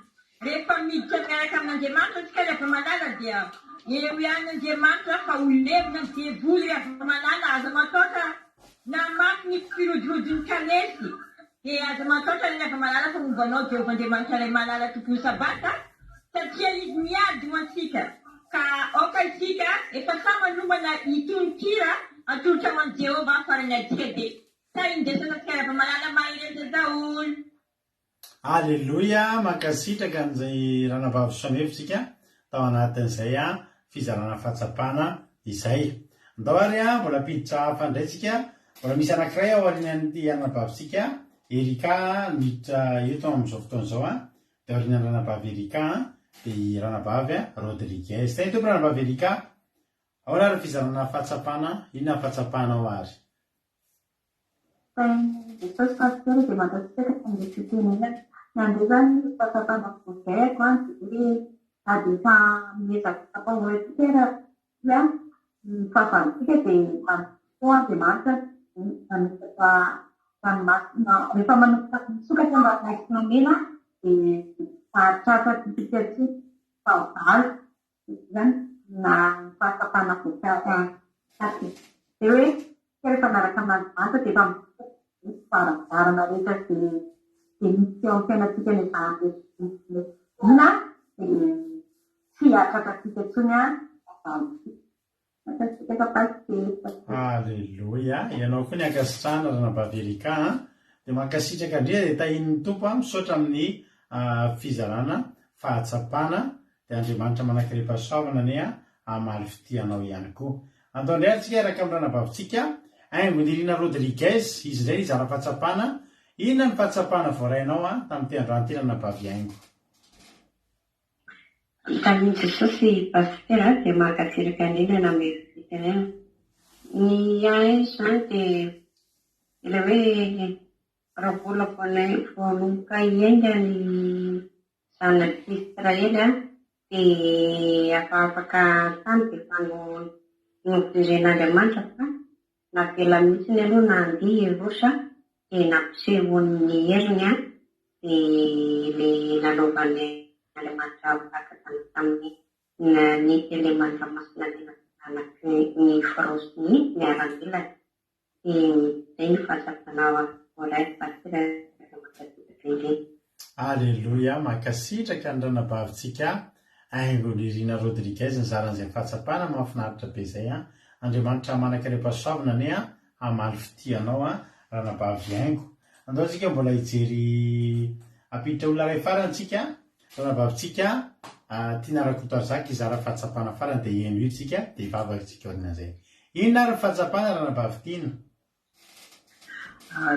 [SPEAKER 6] rehefa miditra miaraka amin'Andriamanitra atsika rehefa malala dia eo ihany Andriamanitra fa olevina ny devoly rehefa malala aza mataotra namaky ny firodrodin'ny kanesy dia aza mataotra rehefa malala fa mombanao Jehovahandriamanitra ray malala tompony sabata satria izy miady ho antsika ka oka isika efa sa manombana itononkira atolotra ho an'i Jehova farany atsika dia tahin Jesosy atsika rehefa malala mahirery daholo
[SPEAKER 2] halleloia mankasitraka an'izay ranavavy soamevitsika tao anatin'izay a fizarana fahatsapana izay ndao ary a mbola piditra hafa indray tsika mbola misy anankiray ao aorianan'ity ranavavitsika erika miditra eto amin'izao fotoana izao a dia aorianan'ny ranavavy erika dia ranavavy Rodriguez tany toko ranavavy erika ao ary fizarana fahatsapana inona fahatsapana ao ary
[SPEAKER 5] Jesosy pastera dia makatsika tamin'ny fitenenana nandray zany fahatsapana vozaiko a dia ady efa miezaka atao hoe pastera ia fahavalitsika dia mansoa Andriamanitra manisaka ranomasina rehefa misokatra ranomasina mena dia fahatratra tsika fahavalo zany na fahatsapana vozaiko dia hoe rehefa miaraka amin'Andriamanitra dia efa faravarana rehetra dia misy ao fiainatsika ny zany ina tsy atrakatsika intsony a
[SPEAKER 2] halleloia ianao koa ny ankasitrahana ranavavy erika dia mankasitraka indrindra dia tahin'ny tompo a misaotra amin'ny fizarana fahatsapana dia Andriamanitra manankirepasoavana ny amaly fitianao ihany koa. Antaondray arytsika araka amin'ny ranabavitsika Aingo Nirina Rodriguez izy indray nizara fahatsapana. Inona ny fahatsapana voarainao tamin'ity androany ity ranabavy Aingo?
[SPEAKER 5] Tamin'i Jesosy pasitera dia makatsiraka indrindra amin'ny fitenena. Ny ahy izany dia ilay hoe raha mbola voanomboka hiainga ny zanak'Israely dia afaka tany dia nofiren'Andriamanitra fa navela mihitsiny aloha na andihy rosa dia nampisehoan'ny heriny dia ilay nanaovan'ny Andriamanitra afaka tamin'ny ny elemantra masina ny frosny miaran'ilany. Izay ny fahatsapana voaray pasitera.
[SPEAKER 2] Aleluia, mankasitraka ny ranabavitsika Aingo Nirina Rodriguez nizaran'izay fahatsapana mahafinaritra be izay Andriamanitra manankirepasoavana ny amaly fitianao ranabavy Aingo. Andao tsika mbola hijery apiditra olona ray farantsika ranabavitsika tiana Rakotoarzaka izara fahatsapana farany dia eno itsika dia ivavatsika orinan'izay. Inona ary fahatsapana ranabavy tiana?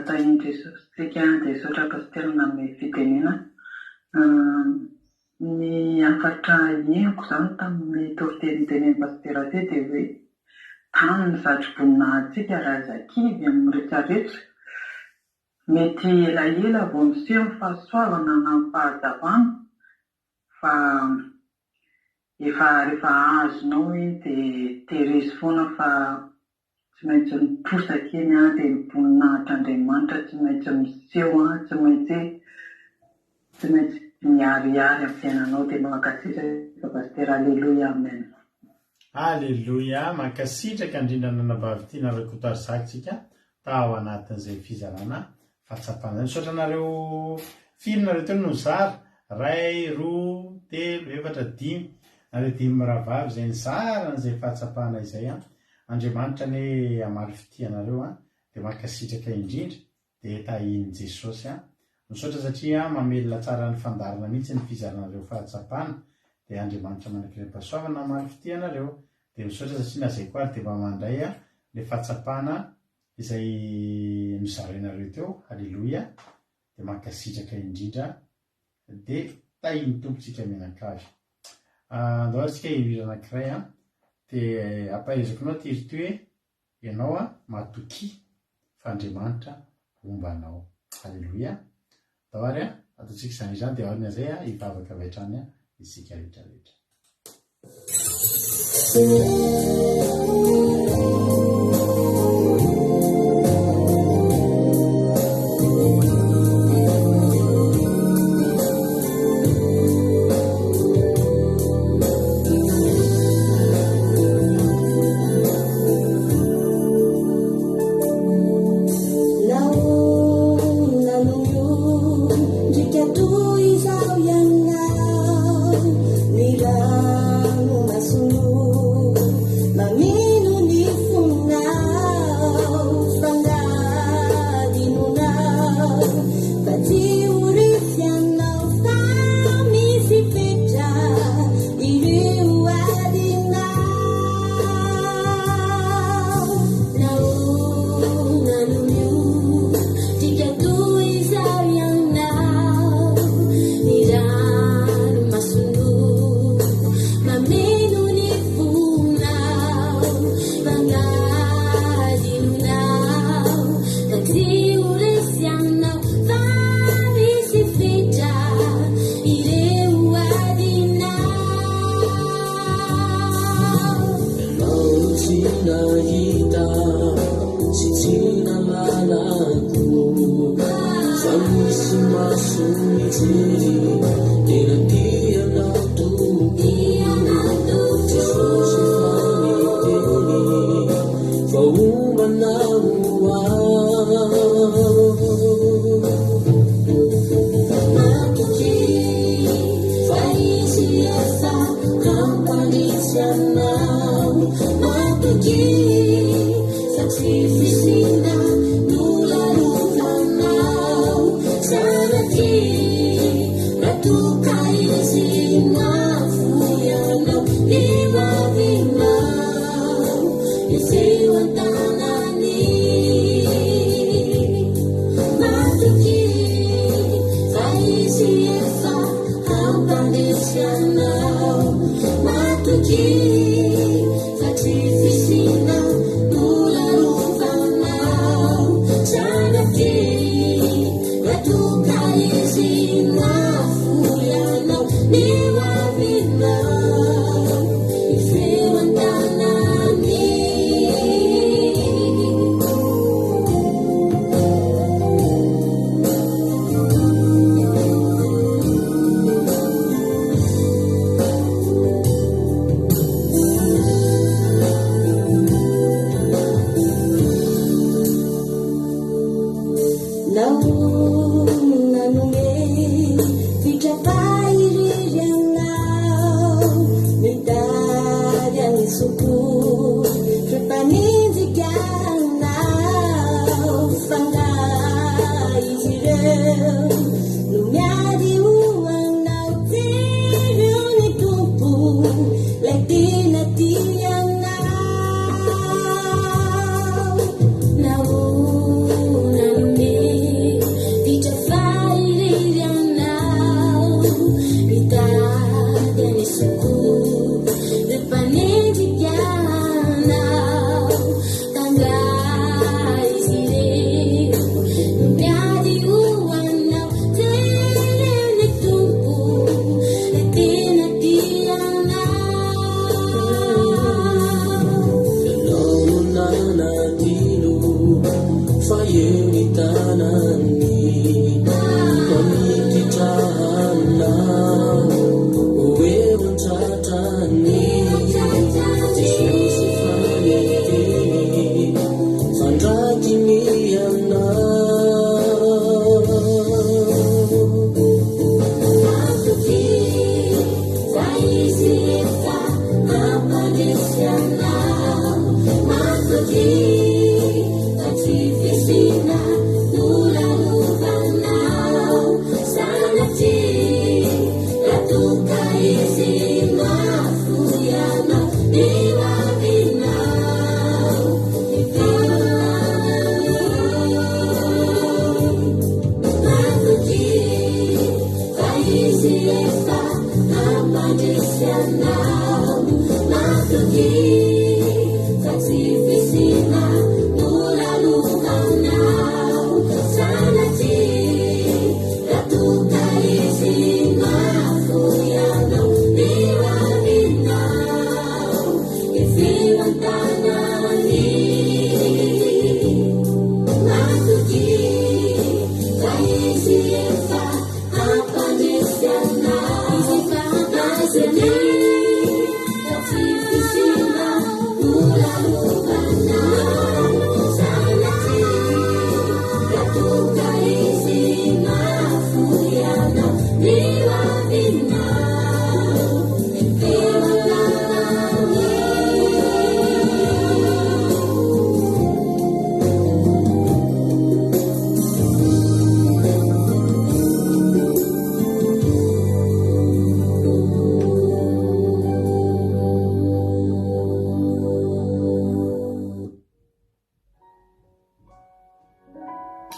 [SPEAKER 7] Tain'i Jesosy tsika dia saotra pasitera amin'ny fitenena. Ny afatra henoko izany tamin'ny toritenitenen'ny pasitera ty dia hoe tany ny zatro-boninahitsika raha zakivy amin'ny rehetrarehetra. Mety elaela vao miseho ny fahasoavana na ny fahazavana fa efa rehefa azonao dia tehirezy foana fa tsy maintsy miposaka eny dia ny voninahitr'Andriamanitra tsy maintsy miseho tsy maintsy miariary amin'ny fiainanao dia mankasitraka pasitera. Aleluia, amen.
[SPEAKER 2] Aleluia, mankasitraka indrindra nanabavy tiana Rakotoarzaka tsika tao anatin'izay fizarana fahatsapana. Nisaotra anareo filonareo teo no nizara 1, 2, 3, 4, 5 nareo 5 mirahavavy izay nizara n'izay fahatsapana izay Andriamanitra ny amaly fitianareo dia mankasitraka indrindra dia tahiny Jesosy misaotra satria mamelona tsara ny fandarana mihitsy ny fizaranareo fahatsapana dia Andriamanitra manankirepasoavana amaly fitianareo dia misaotra satria nazay koa ary dia mba mandray ilay fahatsapana izay nizarainareo teo. Aleluia, dia mankasitraka indrindra dia tahiny tompontsika menakavy. Andao ary tsika hihira anankiray dia ampahaizako anao tirity hoe ianao matoky fa Andriamanitra ombanao. Aleluia, andao ary ataontsika izany izany dia aorina izay hivavaka avy hatrany isika rehetrarehetra.
[SPEAKER 8] Sana ti, ratu kai si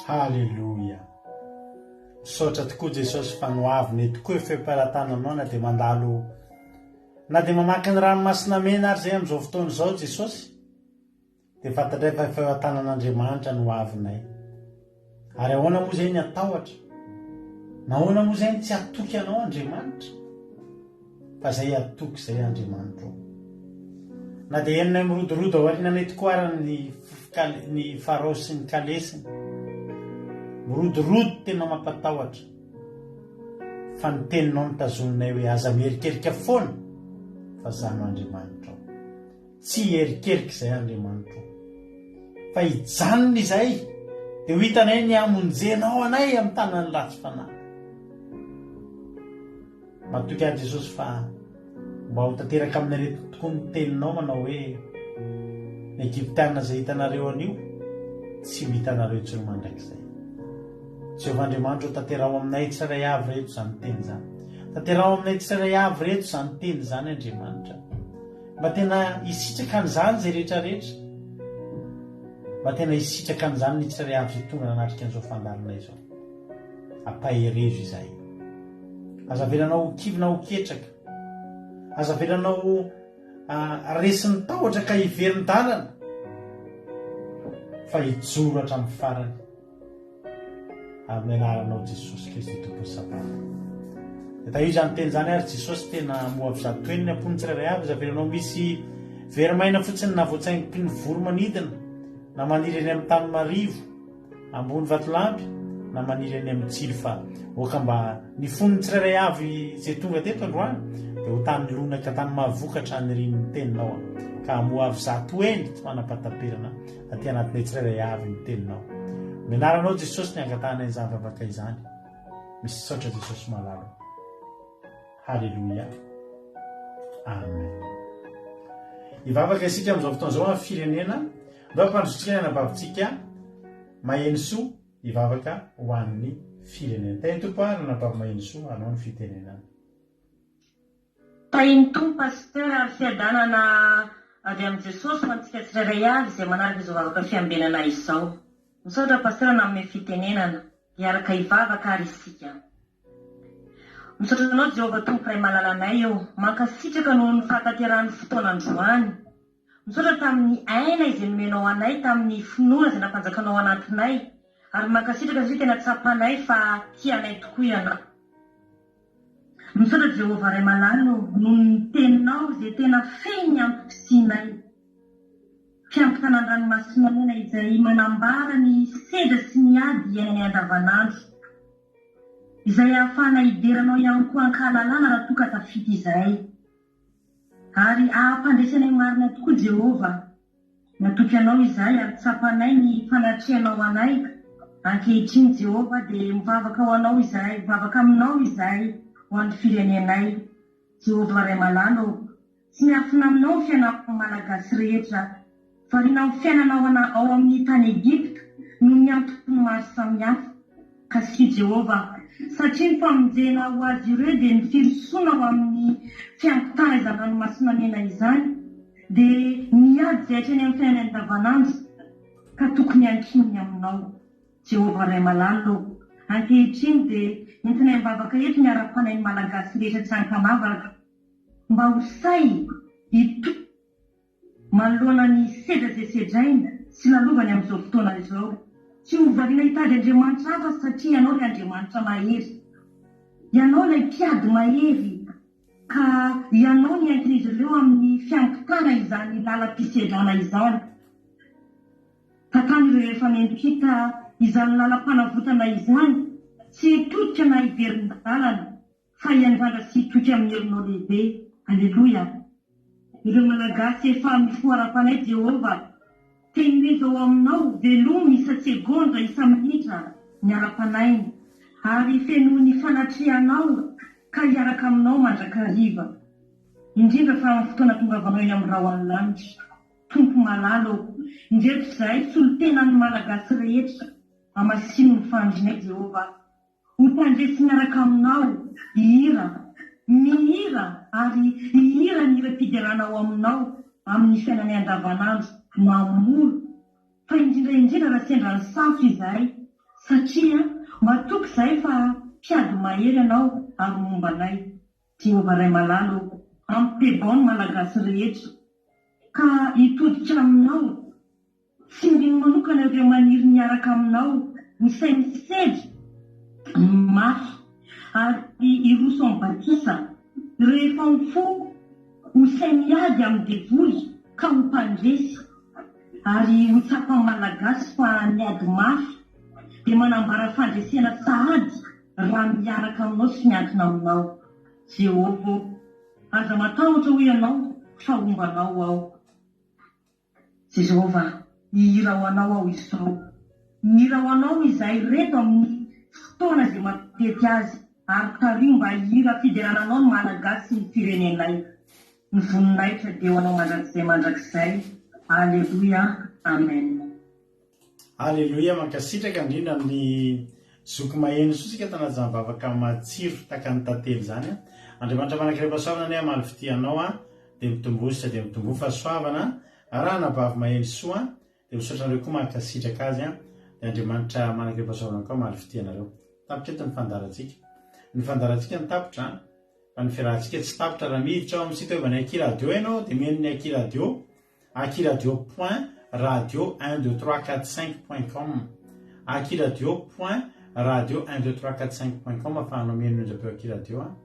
[SPEAKER 2] Halleluja. Misaotra tokoa Jesosy fa noaviny tokoa ifempahatananao na dia mandalo na dia mamaky ny ranomasina mena ary zay amin'izao fotoana izao Jesosy dia fantadray fa ifempahatanan'Andriamanitra noavinay. Ary ahoana moa izay ny atahotra? Nahoana moa izay ny tsy atoky anao Andriamanitra? Fa izay atoky izay Andriamanitra. Na dia enina mirodorodo ao aoriananay tokoa ary ny Farao sy ny kalesiny. Mirodorodo tena mampatahotra. Fa ny teninao nitazoninay hoe aza mierikerika foana fa zano Andriamanitra. Tsy herikerika izay Andriamanitra. Fa hijanona izay dia ho hitanay ny amonjenao anay amin'ny tanany ratsy fanahy. Matoky ahy Jesosy fa mba ho tanteraka aminareo tokoa ny teninao manao hoe ny Egyptiana izay hitanareo anio tsy ho hitanareo tsy mandrakizay. Jehovah Andriamanitra ho tanterao aminay tsirairay avy reto izany teny izany. Tanterao aminay tsirairay avy reto izany teny izany Andriamanitra. Mba tena hisitraka an'izany izay rehetrarehetra. Mba tena hisitraka an'izany ny tsirairay avy izay tonga nanatrika an'izao fandalinay izao. Ampaherezo izay. Aza velanao ho kivina ho ketraka. Aza velanao resin'ny tahotra ka hiverintanana. Fa hijoro hatramin'ny farany. Amin'ny anaranao Jesosy Kristy Tompo Sabata. Dia io izany teny izany ary Jesosy tena moavy zato toeniny ampony tsirairay avy. Aza velanao misy verimaina fotsiny na voatsaingy ny voro manidina na maniry eny amin'ny tany marivo ambony vatolampy na maniry eny amin'ny tsilo fa oka mba ny fonony tsirairay avy izay tonga teto androany dia ho tany lonaka tany mahavokatra ny rinin'ny teninao ka moavy zato eny tsy manam-pataperana aty anatinay tsirairay avy ny teninao. Menaranao Jesosy ny angatanay izany vavaka izany. Misy saotra Jesosy malalo. Halleluja. Amen. ivavaka isika amin'izao fotoan'izao amin'ny firenena ndao ampandrotsika nanabavitsika maheno soa ivavaka ho an'ny firenena. Tainy tompo a nanabavy maheno soa anao ny fitenenana.
[SPEAKER 5] Tainy tompo pasteur ary fiadanana avy amin'i Jesosy mantsika tsirairay avy izay manaraka izao vavaka fiambenana izao. Misaotra pasteur nanome fitenenana hiaraka ivavaka ary isika. Misaotra anao Jehovah tompo ray malalanay eo mankasitraka noho ny fahatanterahany fotoana androany. Misaotra tamin'ny aina izay nomenao anay tamin'ny finoana izay nampanjakanao anatinay ary mankasitraka satria tena tsapanay fa tianay tokoa ianao. Misaotra Jehovah ray malala noho ny teninao izay tena feny ampitosinay. Fiampitanàn-dranomasina mena izay manambara ny sedra sy ny ady iainany andavanandro. Izay ahafahana hideranao ihany koa ankahalalana raha toa ka tafita izay. Ary ahampandresanay marina tokoa Jehovah. Matoky anao izay ary tsapanay ny fanatrehanao anay. Ankehitriny Jehovah dia mivavaka ho anao izay, mivavaka aminao izay ho an'ny firenenay. Jehovah ray malalo, tsy miafina aminao ny fiainanao malagasy rehetra. Variana amin'ny fiainanao ao amin'ny tany Egipta no ny antony maro samihafa. Kasi Jehovah, satria ny famonjena ho azy ireo dia ny firosoana ao amin'ny fiampitana izany ranomasina mena izany dia miady izay hatrany amin'ny fiainany andavanandro ka tokony ankininy aminao. Jehovah ray malalo, ankehitriny dia entinay mivavaka eto ny ara-panahy malagasy rehetra tsy ankamavaka mba ho say ito manoloana ny sedra izay sedraina sy lalovany amin'izao fotoana izao. Tsy ho variana hitady Andriamanitra hafa satria ianao ilay Andriamanitra mahery. Ianao ilay mpiady mahery ka ianao ny ankin'izy ireo amin'ny fiampitana izany lalam-pisedrana izany. Tatany ireo rehefa mendrika izany lalam-panavotana izany tsy hitodika na hiverin'ny-dalana fa hianjandra sy hitodika amin'ny herinao lehibe. Alleluia. Ireo malagasy efa mifoara-panay Jehovah teny hoe ao aminao velomy isa segondra isa minitra miara-panainy ary feno ny fanatrehanao ka hiaraka aminao mandrakariva. Indrindra fa amin'ny fotoana tongavanao eny amin'ny raho any lanitra. Tompo malalo, indreto izay solo-tenan'ny malagasy rehetra amasino ny fandrinay Jehovah. Ho tandresy miaraka aminao hihira, mihira ary hihira ny hira-piderana ao aminao amin'ny fiainany andavanandro mamoro. Fa indrindra raha sendra ny safo izay satria matoky izay fa mpiady mahery ianao ary mombanay. Jehovah ray malalo, ampibebao ny malagasy rehetra ka hitodika aminao. Tsy miriny manokana ireo maniry miaraka aminao ho sainy sedra mafy ary iroso amin'ny batisa rehefa mifo ho sainy ady amin'ny devoly ka ho mpandresy ary ho tsapa malagasy fa niady mafy dia manambara fandresena sahady raha miaraka aminao sy miankina aminao. Jehovah, aza matahotra ho ianao fa ombanao ao. Jehovah, hihira ho anao ao izao. Mihira ho anao izay reto amin'ny fotoana izay matety azy ary tario mba hihira fiderananao ny malagasy sy ny firenenay. Ny voninahitra dia ho anao mandrakizay. Alleluia. Amen.
[SPEAKER 2] Alleluia. Mankasitraka indrindra amin'ny zoky maheno sosika tanazany vavaka matsiro taka ny tantely zany. Andriamanitra manankirepasoavana ny amaly fitianao dia mitombosa dia mitombo fahasoavana raha nabavy maheno soa dia misaotra anareo koa mankasitraka azy dia Andriamanitra manankirepasoavana koa amaly fitianareo. Tapitra eto ny fandarantsika. Ny fandarantsika ny tapitra fa ny fiarahantsika tsy tapitra raha miditra ao amin'ny site web ny Aki Radio ianao dia miheno ny Aki Radio akiradio.radio12345.com akiradio.radio12345.com afahanao miheno ndrapeo Aki Radio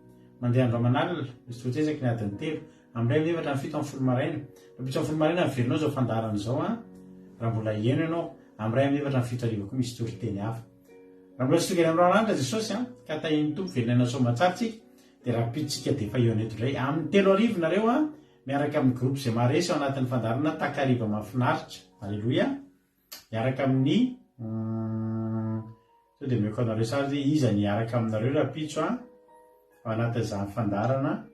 [SPEAKER 2] mandeha andro aman'alina misy totresaky ny adiny telo amin'ray mivatra ny fito amin'ny folo maraina napitso amin'ny folo maraina miverinao zao fandarana zao raha mbola eno ianao amin'ray mivatra ny fito ariva koa misy toriteny hafa raha mbola sy tonga eny amin'ny rahalanitra Jesosy ka tahiny tompo velonana sao matsarotsika dia raha pitsika dia efa eo aneto indray amin'ny telo arivo nareo miaraka amin'ny groupe izay maresy ao anatin'ny fandarana takariva mahafinaritra. Alleluia. Miaraka amin'ny sao dia meko anareo sary iza niaraka aminareo raha pitso ao anatin'izany fandarana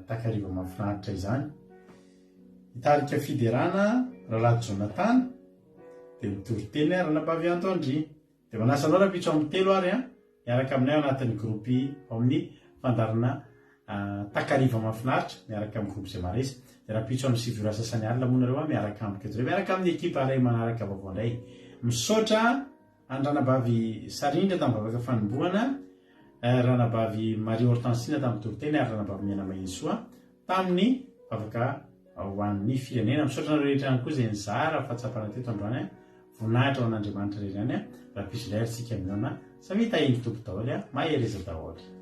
[SPEAKER 2] takariva mahafinaritra izany. Hitarika fiderana Rahalahy Jonathan dia mitory teny Ranabavy Antoandry. Dia manasanao rapitso amin'ny telo ary miaraka aminay ao anatin'ny gropy amin'ny fandarana takariva mahafinaritra miaraka amin'ny gropy izay maresy. Dia rapitso amin'ny Sivora Sasany Alina monareo miaraka amiko eto miaraka amin'ny ekipa ray manaraka vaovao indray. Misaotra Ranabavy Sarindra tamin'ny vavaka fanombohana, Ranabavy Marie Hortensina tamin'ny toriteny ary Ranabavy Miana Mahesoa tamin'ny vavaka ho an'ny firenena. Misaotra nareo rehetra ihany koa izay nizara fahatsapana teto androany voninahitra ho an'Andriamanitra iray ihany. Raha pisy layry sika aminona samy hitahiny tompo daholo mahereza daholo.